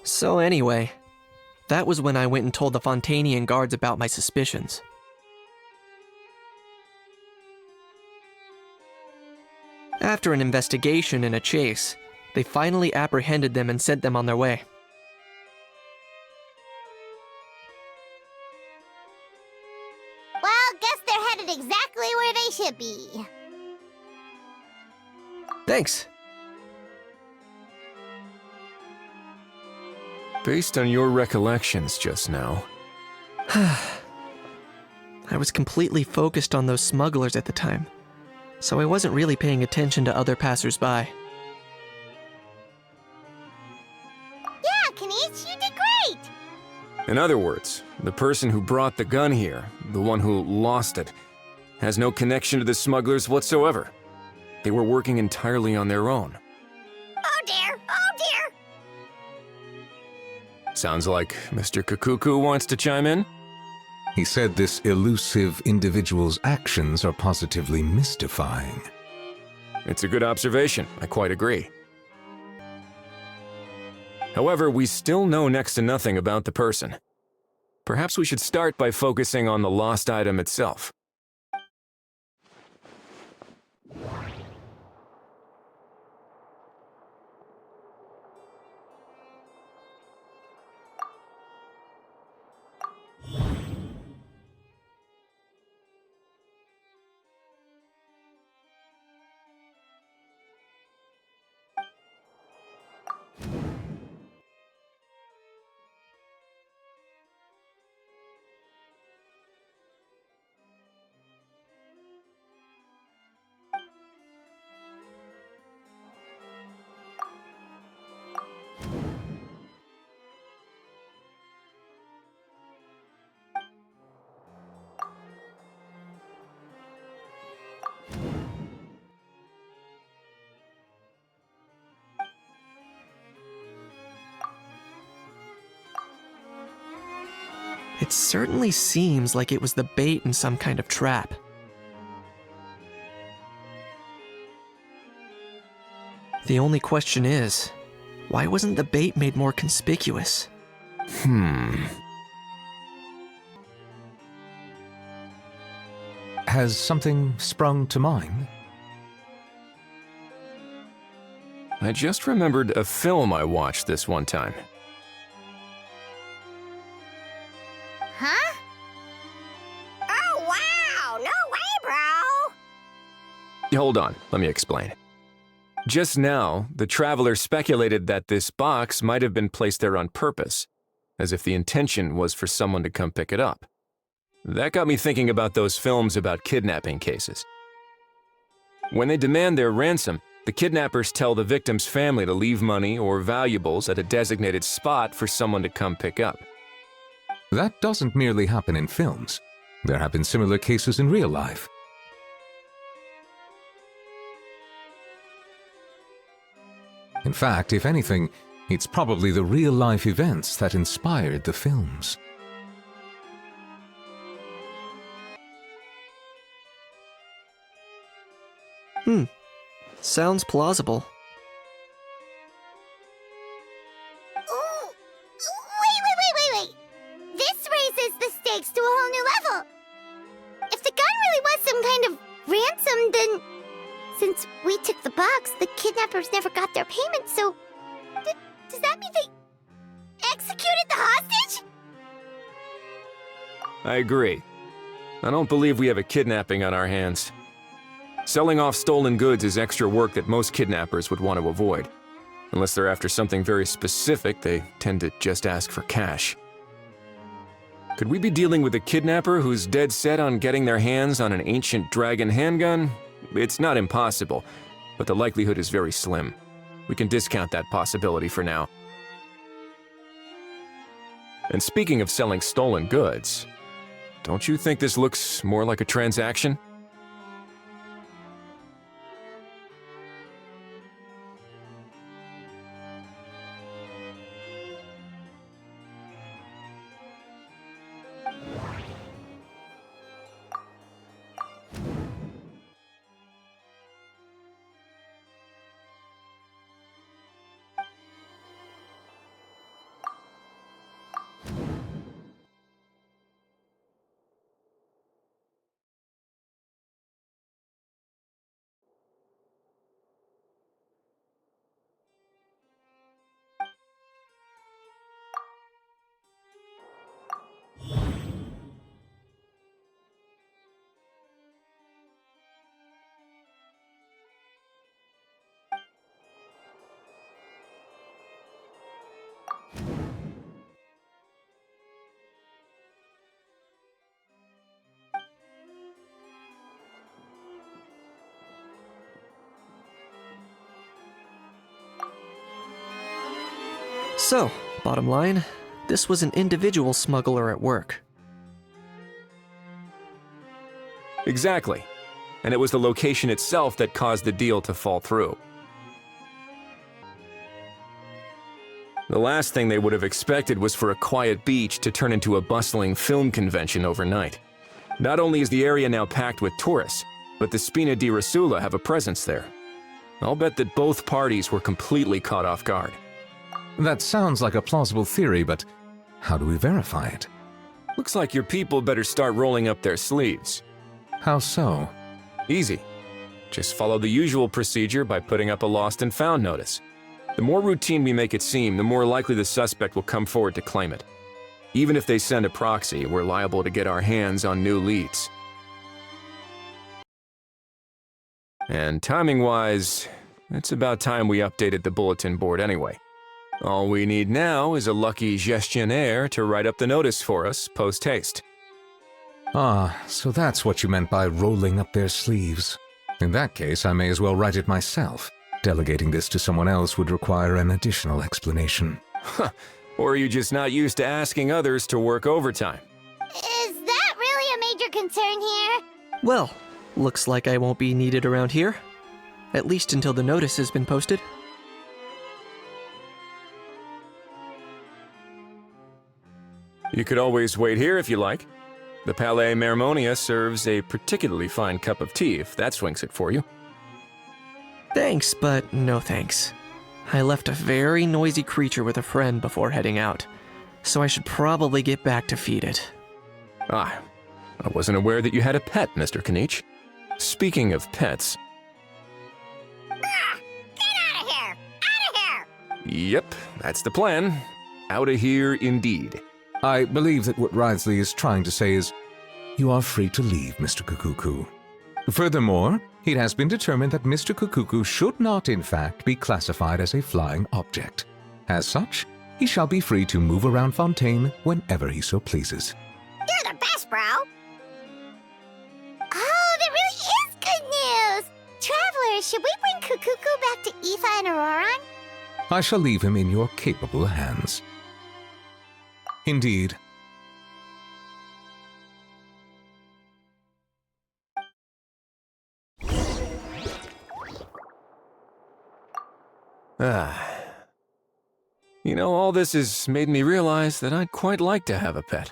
So anyway, that was when I went and told the Fontainian guards about my suspicions. After an investigation and a chase, they finally apprehended them and sent them on their way. Well, guess they're headed exactly where they should be. Thanks. Based on your recollections just now. I was completely focused on those smugglers at the time, so I wasn't really paying attention to other passersby. Yeah, Kinich, you did great! In other words, the person who brought the gun here, the one who lost it, has no connection to the smugglers whatsoever. They were working entirely on their own. Oh dear, oh dear! Sounds like Mr. Cacucu wants to chime in? He said this elusive individual's actions are positively mystifying. It's a good observation, I quite agree. However, we still know next to nothing about the person. Perhaps we should start by focusing on the lost item itself. It certainly seems like it was the bait in some kind of trap. The only question is, why wasn't the bait made more conspicuous? Has something sprung to mind? I just remembered a film I watched this one time. Huh? Oh, wow! No way, bro! Hold on, let me explain. Just now, the traveler speculated that this box might have been placed there on purpose, as if the intention was for someone to come pick it up. That got me thinking about those films about kidnapping cases. When they demand their ransom, the kidnappers tell the victim's family to leave money or valuables at a designated spot for someone to come pick up. That doesn't merely happen in films. There have been similar cases in real life. In fact, if anything, it's probably the real-life events that inspired the films. Sounds plausible. Ooh. Wait. This raises the stakes to a whole new level. If the gun really was some kind of ransom, then since we took the box, the kidnappers never got their payment, so does that mean they executed the hostage? I agree. I don't believe we have a kidnapping on our hands. Selling off stolen goods is extra work that most kidnappers would want to avoid. Unless they're after something very specific, they tend to just ask for cash. Could we be dealing with a kidnapper who's dead set on getting their hands on an ancient dragon handgun? It's not impossible, but the likelihood is very slim. We can discount that possibility for now. And speaking of selling stolen goods, don't you think this looks more like a transaction? So, bottom line, this was an individual smuggler at work. Exactly. And it was the location itself that caused the deal to fall through. The last thing they would have expected was for a quiet beach to turn into a bustling film convention overnight. Not only is the area now packed with tourists, but the Spina di Rosula have a presence there. I'll bet that both parties were completely caught off guard. That sounds like a plausible theory, but how do we verify it? Looks like your people better start rolling up their sleeves. How so? Easy. Just follow the usual procedure by putting up a lost and found notice. The more routine we make it seem, the more likely the suspect will come forward to claim it. Even if they send a proxy, we're liable to get our hands on new leads. And timing-wise, it's about time we updated the bulletin board anyway. All we need now is a lucky gestionnaire to write up the notice for us post-haste. Ah, so that's what you meant by rolling up their sleeves. In that case, I may as well write it myself. Delegating this to someone else would require an additional explanation. Or are you just not used to asking others to work overtime? Is that really a major concern here? Well, looks like I won't be needed around here. At least until the notice has been posted. You could always wait here if you like. The Palais Mermonia serves a particularly fine cup of tea if that swings it for you. Thanks, but no thanks. I left a very noisy creature with a friend before heading out, so I should probably get back to feed it. Ah, I wasn't aware that you had a pet, Mr. Kinich. Speaking of pets... Get out of here! Yep, that's the plan. Out of here indeed. I believe that what Wriothesley is trying to say is, you are free to leave, Mr. Cacucu. Furthermore, it has been determined that Mr. Cacucu should not, in fact, be classified as a flying object. As such, he shall be free to move around Fontaine whenever he so pleases. You're the best, bro. Oh, that really is good news. Travelers, should we bring Cacucu back to Aoife and Ororon? I shall leave him in your capable hands. Indeed. You know, all this has made me realize that I'd quite like to have a pet.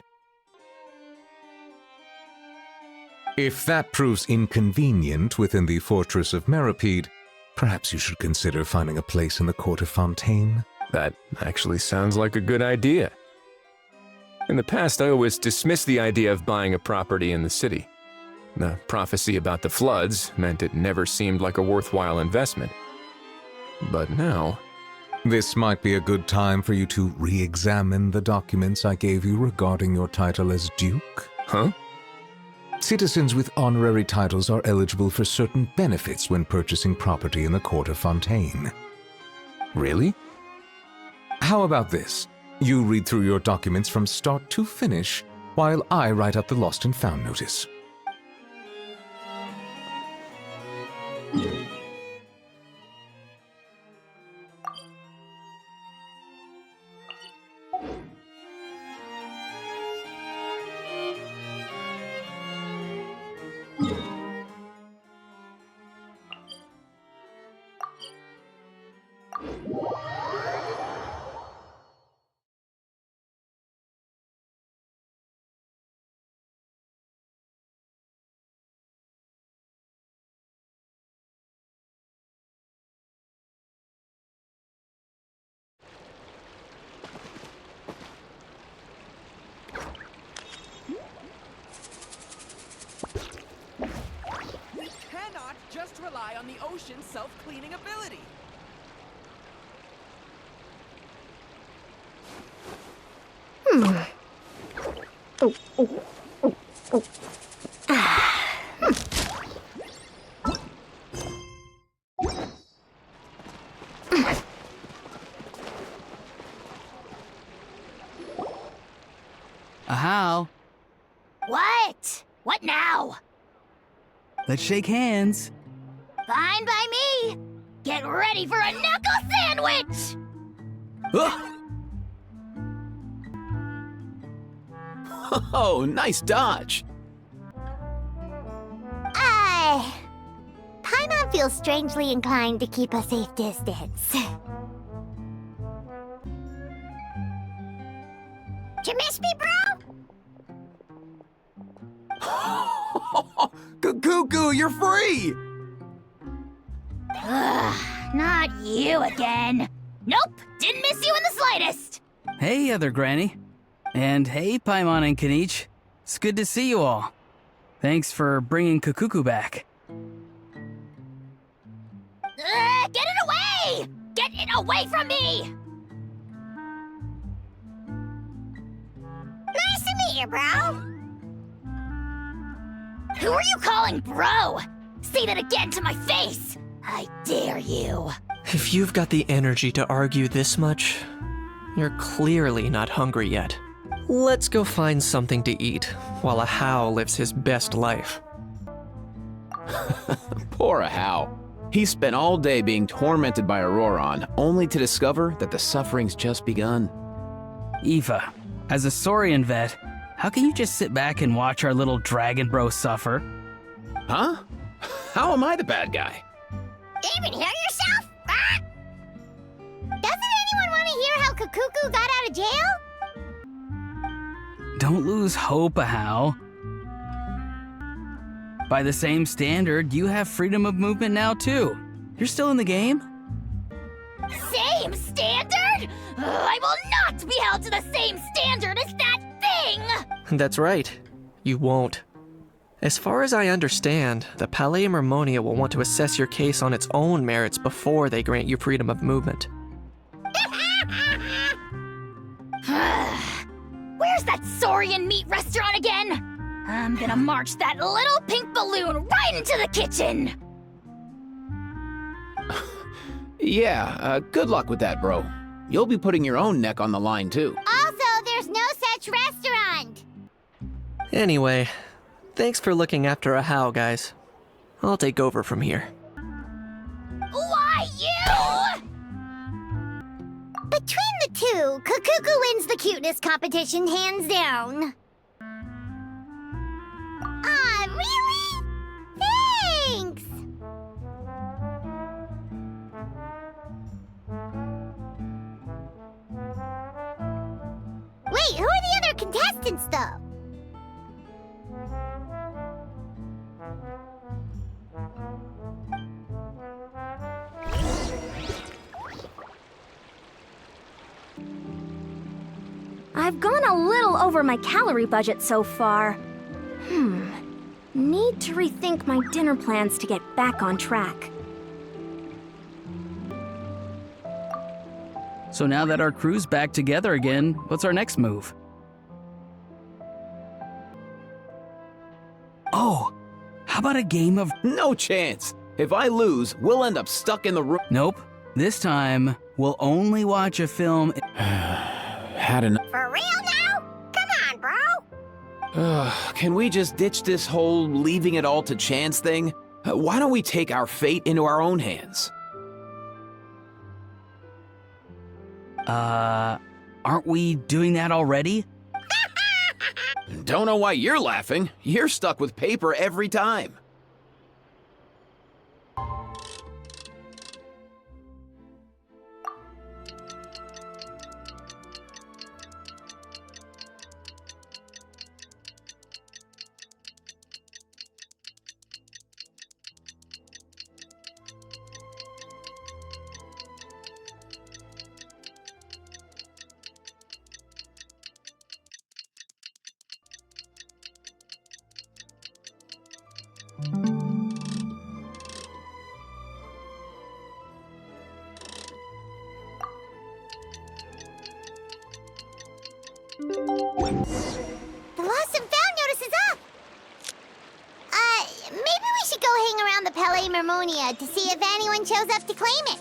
If that proves inconvenient within the fortress of Meropide, perhaps you should consider finding a place in the court of Fontaine. That actually sounds like a good idea. In the past, I always dismissed the idea of buying a property in the city. The prophecy about the floods meant it never seemed like a worthwhile investment. But now... This might be a good time for you to re-examine the documents I gave you regarding your title as Duke. Huh? Citizens with honorary titles are eligible for certain benefits when purchasing property in the court of Fontaine. Really? How about this? You read through your documents from start to finish, while I write up the lost and found notice. Just rely on the ocean's self-cleaning ability. Ajaw, What? What now? let's shake hands. Fine by me. Get ready for a knuckle sandwich! Oh, nice dodge. Paimon feels strangely inclined to keep a safe distance. Did you miss me, bro? Cacucu, you're free! Not you again. Nope, didn't miss you in the slightest. Hey, other granny. And hey, Paimon and Kinich. It's good to see you all. Thanks for bringing Cacucu back. Get it away! Get it away from me! Nice to meet you, bro. Who are you calling bro? Say that again to my face! I dare you. If you've got the energy to argue this much, you're clearly not hungry yet. Let's go find something to eat while Ajaw lives his best life. Poor Ajaw. He spent all day being tormented by Ororon, only to discover that the suffering's just begun. Aoife, as a Saurian vet, how can you just sit back and watch our little dragon bro suffer? Huh? How am I the bad guy? Even hear yourself? Ah! Doesn't anyone want to hear how Cacucu got out of jail? Don't lose hope, Ajaw. By the same standard, you have freedom of movement now, too. You're still in the game? Same standard? I will not be held to the same standard as that thing! That's right. You won't. As far as I understand, the Palais Mermonia will want to assess your case on its own merits before they grant you freedom of movement. Where's that Saurian meat restaurant again? I'm gonna march that little pink balloon right into the kitchen! Yeah, good luck with that, bro. You'll be putting your own neck on the line, too. Also, there's no such restaurant! Anyway, thanks for looking after Ajaw, guys. I'll take over from here. Why, you? Between the two, Cacucu wins the cuteness competition hands down. Ah, really? Thanks! Wait, who are the other contestants, though? I've gone a little over my calorie budget so far. Need to rethink my dinner plans to get back on track. So now that our crew's back together again, what's our next move? Oh, how about a game of... No chance. If I lose, we'll end up stuck in the room. Nope. This time, we'll only watch a film... Had enough. For real now? Come on, bro! Can we just ditch this whole leaving it all to chance thing? Why don't we take our fate into our own hands? Aren't we doing that already? Don't know why you're laughing. You're stuck with paper every time. The lost and found notice is up! Maybe we should go hang around the Palais Mermonia to see if anyone shows up to claim it.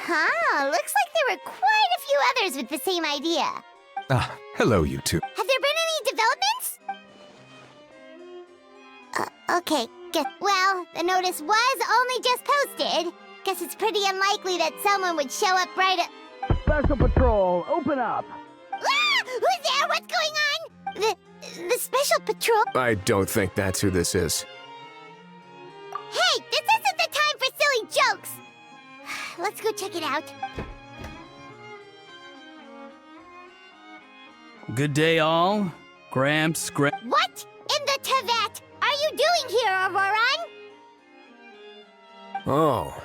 Huh, looks like there were quite a few others with the same idea. Ah, hello, you two. Have there been any developments? Okay, good. Well, the notice was only just posted. Guess it's pretty unlikely that someone would show up right at... Special Patrol, open up! Ah! Who's there? What's going on? The Special Patrol? I don't think that's who this is. Hey, this isn't the time for silly jokes! Let's go check it out. Good day, all. Gramps, What in the Tevet are you doing here, Ororon? Oh,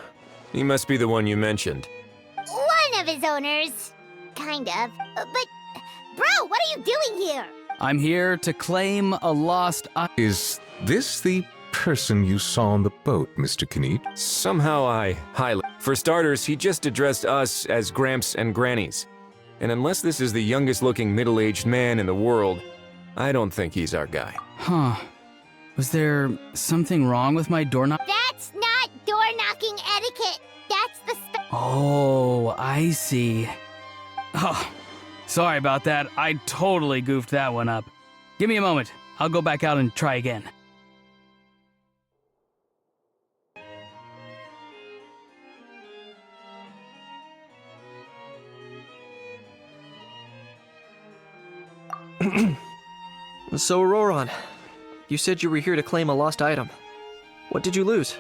he must be the one you mentioned. One of his owners. Kind of. But, bro, what are you doing here? I'm here to claim a lost... Is this the person you saw on the boat, Mr. Kinich? Somehow I highly... For starters, he just addressed us as Gramps and Grannies. And unless this is the youngest-looking middle-aged man in the world, I don't think he's our guy. Huh. Was there something wrong with my doorknob? That's not door-knocking etiquette. That's the Oh, I see. Oh, sorry about that. I totally goofed that one up. Give me a moment. I'll go back out and try again. So, Ororon, you said you were here to claim a lost item. What did you lose?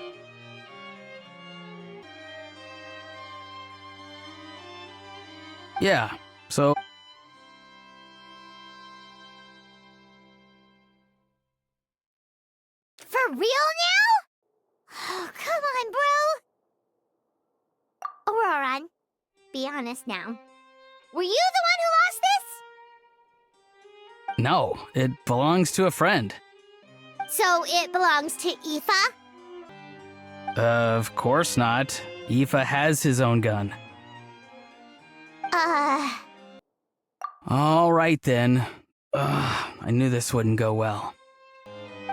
Yeah, so For real now? Oh, come on, bro. Ororon, be honest now. Were you the one who lost this? no, it belongs to a friend. So it belongs to Aoife? Of course not. Aoife has his own gun. All right then. I knew this wouldn't go well.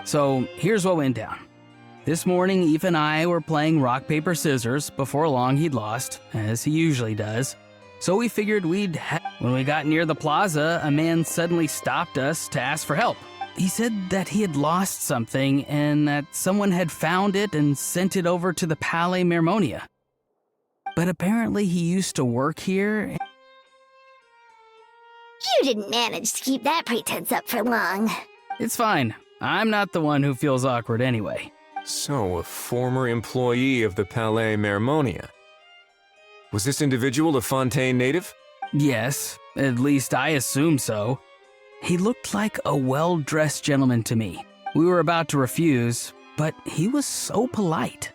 So here's what went down. This morning, Aoife and I were playing rock, paper, scissors. Before long, he'd lost, as he usually does. So we figured when we got near the plaza, a man suddenly stopped us to ask for help. He said that he had lost something and that someone had found it and sent it over to the Palais Mermonia. But apparently he used to work here. You didn't manage to keep that pretense up for long. It's fine. I'm not the one who feels awkward anyway. So, a former employee of the Palais Mermonia. Was this individual a Fontaine native? Yes, at least I assume so. He looked like a well-dressed gentleman to me. We were about to refuse, but he was so polite.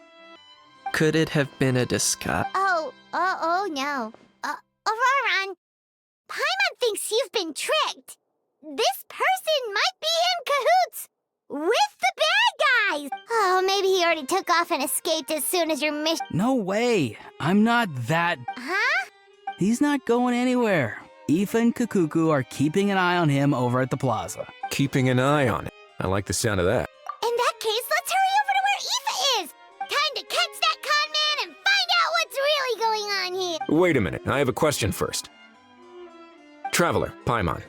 Could it have been a disguise? Oh no. Ororon, Paimon thinks you've been tricked. This person might be in cahoots with the bad guys. Oh, maybe he already took off and escaped as soon as your mission... No way. I'm not that... Huh? He's not going anywhere. Aoife and Cacucu are keeping an eye on him over at the plaza. Keeping an eye on it. I like the sound of that. In that case, let's hurry over to where Aoife is. Time to catch that con man and find out what's really going on here. Wait a minute, I have a question first. Traveler, Paimon,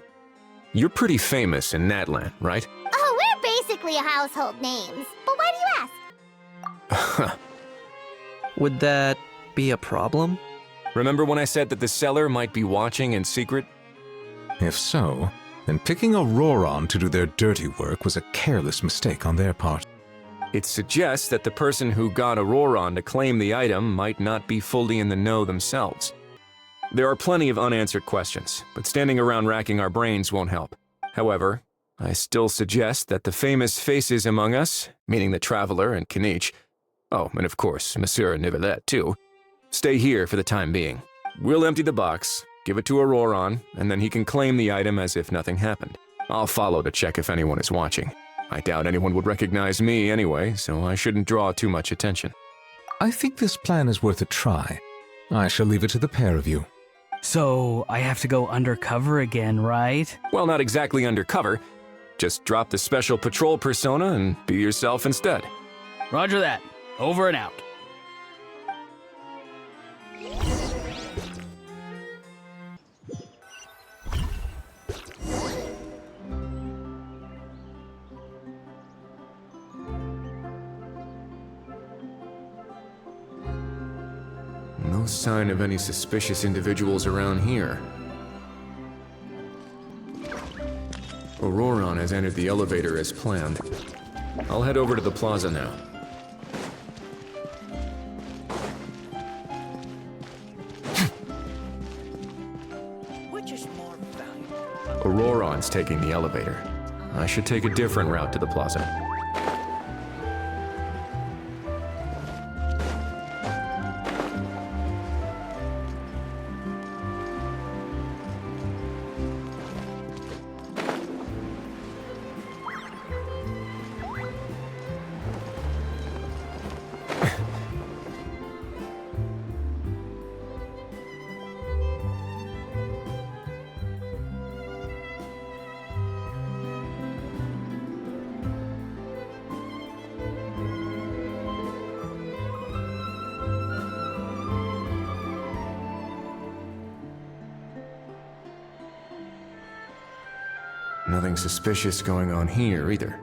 you're pretty famous in Natlan, right? Oh, we're basically household names. But why do you ask? Would that be a problem? Remember when I said that the seller might be watching in secret? If so, then picking Ororon to do their dirty work was a careless mistake on their part. It suggests that the person who got Ororon to claim the item might not be fully in the know themselves. There are plenty of unanswered questions, but standing around racking our brains won't help. However, I still suggest that the famous faces among us, meaning the Traveler and Kinich, oh, and of course, Monsieur Neuvillette too, stay here for the time being. We'll empty the box, give it to Ororon, and then he can claim the item as if nothing happened. I'll follow to check if anyone is watching. I doubt anyone would recognize me anyway, so I shouldn't draw too much attention. I think this plan is worth a try. I shall leave it to the pair of you. So, I have to go undercover again, right? Well, not exactly undercover. Just drop the special patrol persona and be yourself instead. Roger that. Over and out. No sign of any suspicious individuals around here. Ororon has entered the elevator as planned. I'll head over to the plaza now. Which is more valuable? Ororon's taking the elevator. I should take a different route to the plaza. Nothing suspicious going on here either.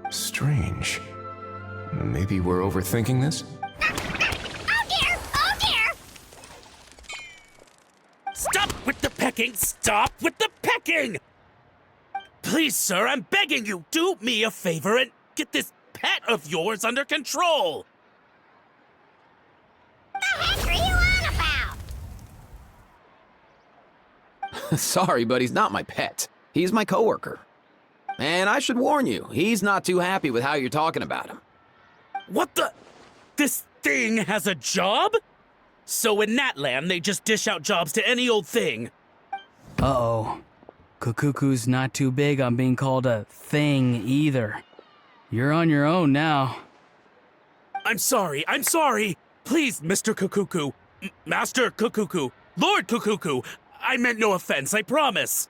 Strange. Maybe we're overthinking this? Oh dear! Stop with the pecking! Stop with the pecking! Please. Please, sir, I'm begging you, do me a favor and get this pet of yours under control. The heck are you on about? Sorry, but he's not my pet. He's my coworker. And I should warn you, he's not too happy with how you're talking about him. What the? This thing has a job? So in Natlan, they just dish out jobs to any old thing. Uh-oh. Cacucu's not too big on being called a thing either. You're on your own now. I'm sorry. Please, Mr. Cacucu, Master Cacucu, Lord Cacucu, I meant no offense, I promise.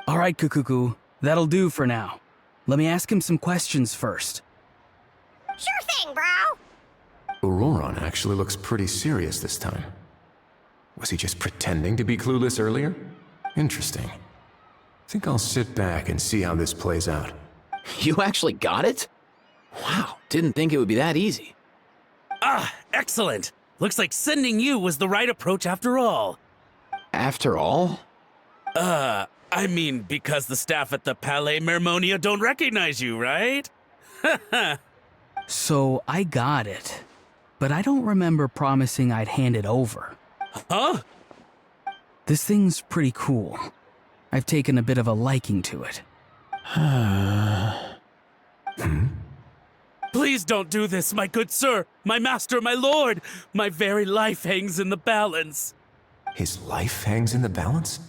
All right, Cacucu, that'll do for now. Let me ask him some questions first. Sure thing, bro. Ororon actually looks pretty serious this time. Was he just pretending to be clueless earlier? Interesting. Think I'll sit back and see how this plays out. You actually got it? Wow, didn't think it would be that easy. Ah, excellent. Looks like sending you was the right approach after all. After all? I mean, because the staff at the Palais Mermonia don't recognize you, right? So I got it, but I don't remember promising I'd hand it over. Huh? This thing's pretty cool. I've taken a bit of a liking to it. Please don't do this, my good sir, my master, my lord. My very life hangs in the balance. His life hangs in the balance?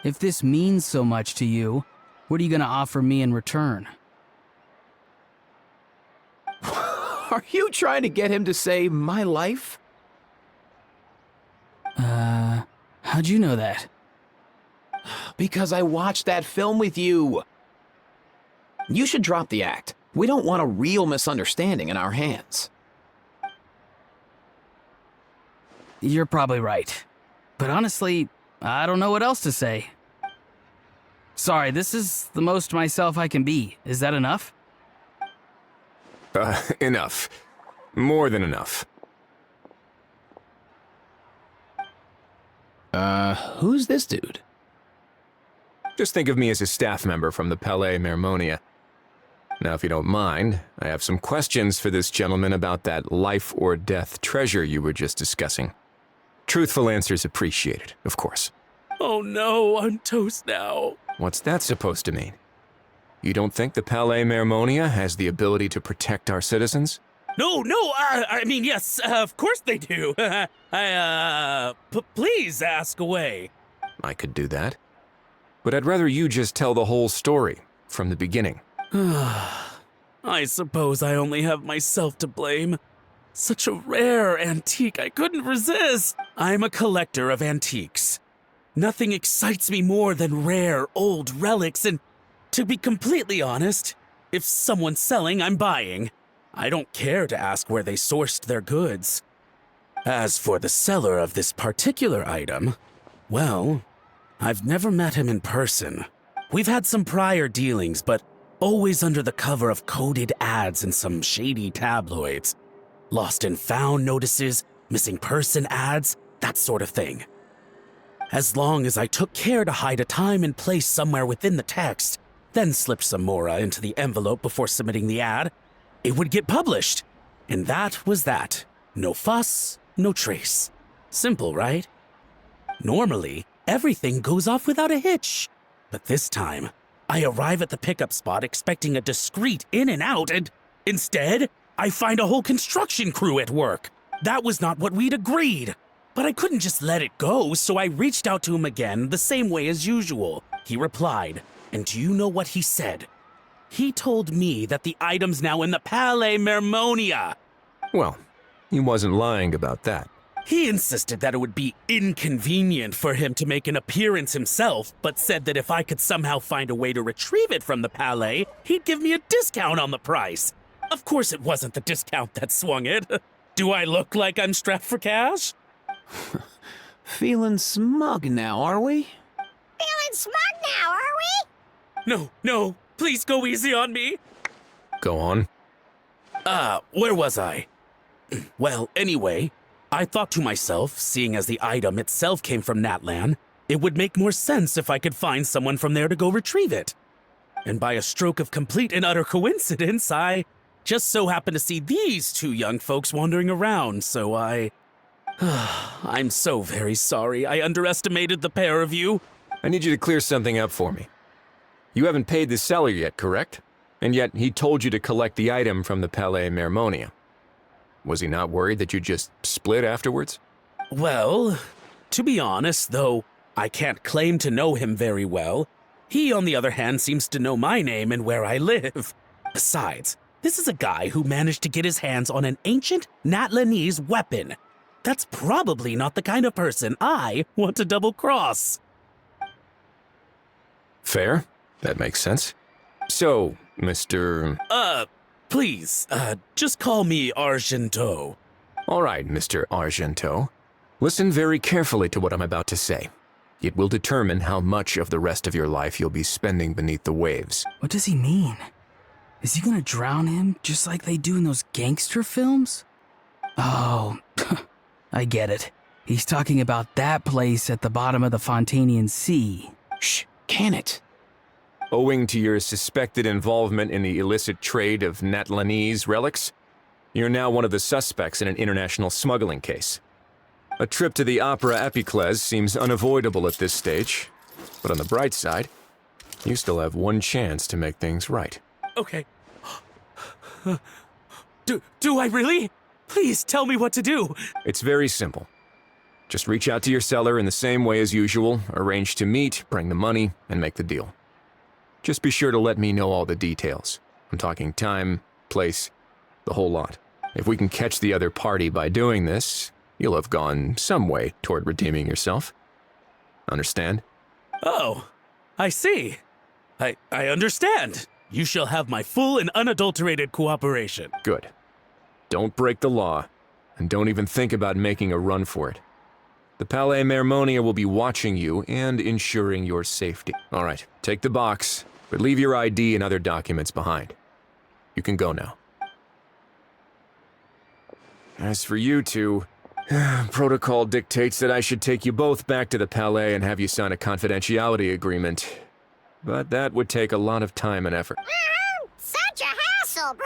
If this means so much to you, what are you gonna offer me in return? Are you trying to get him to say my life? How'd you know that? Because I watched that film with you. You should drop the act. We don't want a real misunderstanding in our hands. You're probably right. But honestly, I don't know what else to say. Sorry, this is the most myself I can be. Is that enough? Enough. More than enough. Who's this dude? Just think of me as a staff member from the Palais Mermonia. Now, if you don't mind, I have some questions for this gentleman about that life or death treasure you were just discussing. Truthful answers appreciated, of course. Oh no, I'm toast now. What's that supposed to mean? You don't think the Palais Mermonia has the ability to protect our citizens? No, I mean, yes, of course they do. Please ask away. I could do that. But I'd rather you just tell the whole story, from the beginning. I suppose I only have myself to blame. Such a rare antique, I couldn't resist. I'm a collector of antiques. Nothing excites me more than rare, old relics, and to be completely honest, if someone's selling, I'm buying. I don't care to ask where they sourced their goods. As for the seller of this particular item, well, I've never met him in person. We've had some prior dealings, but always under the cover of coded ads in some shady tabloids. Lost and found notices, missing person ads, that sort of thing. As long as I took care to hide a time and place somewhere within the text, then slipped some mora into the envelope before submitting the ad, it would get published. And that was that. No fuss, no trace. Simple, right? Normally, everything goes off without a hitch. But this time, I arrive at the pickup spot expecting a discreet in and out, and instead, I find a whole construction crew at work. That was not what we'd agreed. But I couldn't just let it go, so I reached out to him again the same way as usual. He replied, and do you know what he said? He told me that the item's now in the Palais Mermonia. Well, he wasn't lying about that. He insisted that it would be inconvenient for him to make an appearance himself, but said that if I could somehow find a way to retrieve it from the Palais, he'd give me a discount on the price. Of course it wasn't the discount that swung it. Do I look like I'm strapped for cash? Feeling smug now, are we? Feeling smug now, are we? No, please go easy on me. Go on. Where was I? Well, anyway, I thought to myself, seeing as the item itself came from Natlan, it would make more sense if I could find someone from there to go retrieve it. And by a stroke of complete and utter coincidence, I just so happened to see these two young folks wandering around, so I'm so very sorry. I underestimated the pair of you. I need you to clear something up for me. You haven't paid the seller yet, correct? And yet he told you to collect the item from the Palais Mermonia. Was he not worried that you'd just split afterwards? Well, to be honest, though I can't claim to know him very well, he, on the other hand, seems to know my name and where I live. Besides, this is a guy who managed to get his hands on an ancient Natlanese weapon. That's probably not the kind of person I want to double-cross. Fair. That makes sense. So, Mr. Please, just call me Argento. All right, Mr. Argento. Listen very carefully to what I'm about to say. It will determine how much of the rest of your life you'll be spending beneath the waves. What does he mean? Is he gonna drown him just like they do in those gangster films? Oh, I get it. He's talking about that place at the bottom of the Fontainian Sea. Shh, can it? Owing to your suspected involvement in the illicit trade of Natlanese relics, you're now one of the suspects in an international smuggling case. A trip to the Opera Epiclese seems unavoidable at this stage, but on the bright side, you still have one chance to make things right. Okay. Do I really? Please tell me what to do. It's very simple. Just reach out to your seller in the same way as usual, arrange to meet, bring the money, and make the deal. Just be sure to let me know all the details. I'm talking time, place, the whole lot. If we can catch the other party by doing this, you'll have gone some way toward redeeming yourself. Understand? Oh, I see. I understand. You shall have my full and unadulterated cooperation. Good. Don't break the law, and don't even think about making a run for it. The Palais Mermonia will be watching you and ensuring your safety. All right, take the box, but leave your ID and other documents behind. You can go now. As for you two, protocol dictates that I should take you both back to the Palais and have you sign a confidentiality agreement. But that would take a lot of time and effort. Such a hassle, bro!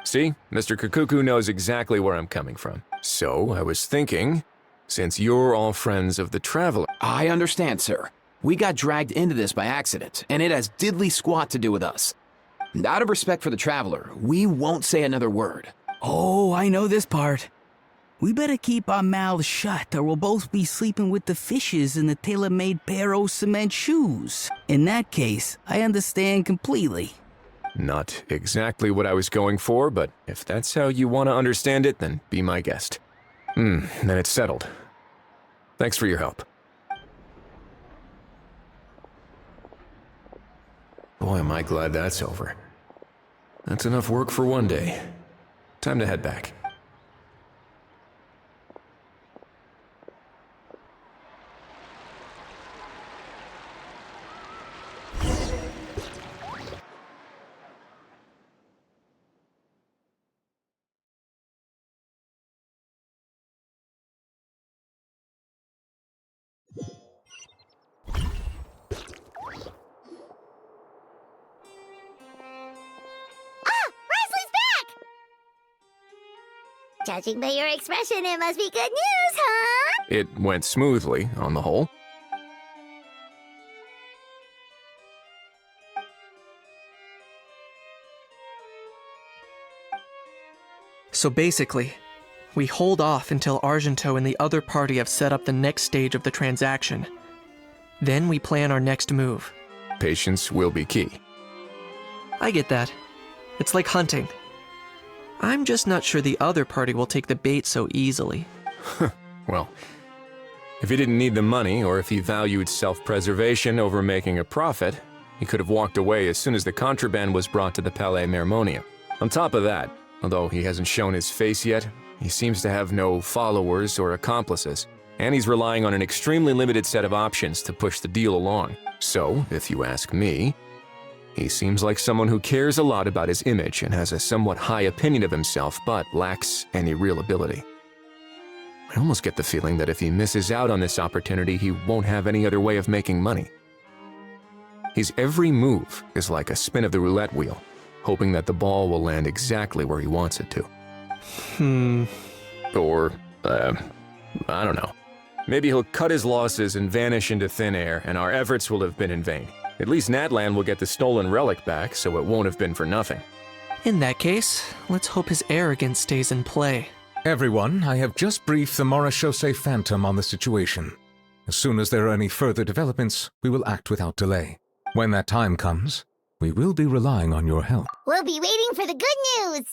See, Mr. Cacucu knows exactly where I'm coming from. So, I was thinking, since you're all friends of the Traveler... I understand, sir. We got dragged into this by accident, and it has diddly squat to do with us. And out of respect for the Traveler, we won't say another word. Oh, I know this part. We better keep our mouths shut or we'll both be sleeping with the fishes in the tailor-made pair of cement shoes. In that case, I understand completely. Not exactly what I was going for, but if that's how you want to understand it, then be my guest. Then it's settled. Thanks for your help. Boy, am I glad that's over. That's enough work for one day. Time to head back. Judging by your expression, it must be good news, huh? It went smoothly, on the whole. So basically, we hold off until Argento and the other party have set up the next stage of the transaction. Then we plan our next move. Patience will be key. I get that. It's like hunting. I'm just not sure the other party will take the bait so easily. Well, if he didn't need the money, or if he valued self-preservation over making a profit, he could have walked away as soon as the contraband was brought to the Palais Mermonia. On top of that, although he hasn't shown his face yet, he seems to have no followers or accomplices, and he's relying on an extremely limited set of options to push the deal along. So, if you ask me, he seems like someone who cares a lot about his image and has a somewhat high opinion of himself, but lacks any real ability. I almost get the feeling that if he misses out on this opportunity, he won't have any other way of making money. His every move is like a spin of the roulette wheel, hoping that the ball will land exactly where he wants it to. Or, I don't know. Maybe he'll cut his losses and vanish into thin air, and our efforts will have been in vain. At least Natlan will get the stolen relic back, so it won't have been for nothing. In that case, let's hope his arrogance stays in play. Everyone, I have just briefed the Marechaussee Phantom on the situation. As soon as there are any further developments, we will act without delay. When that time comes, we will be relying on your help. We'll be waiting for the good news.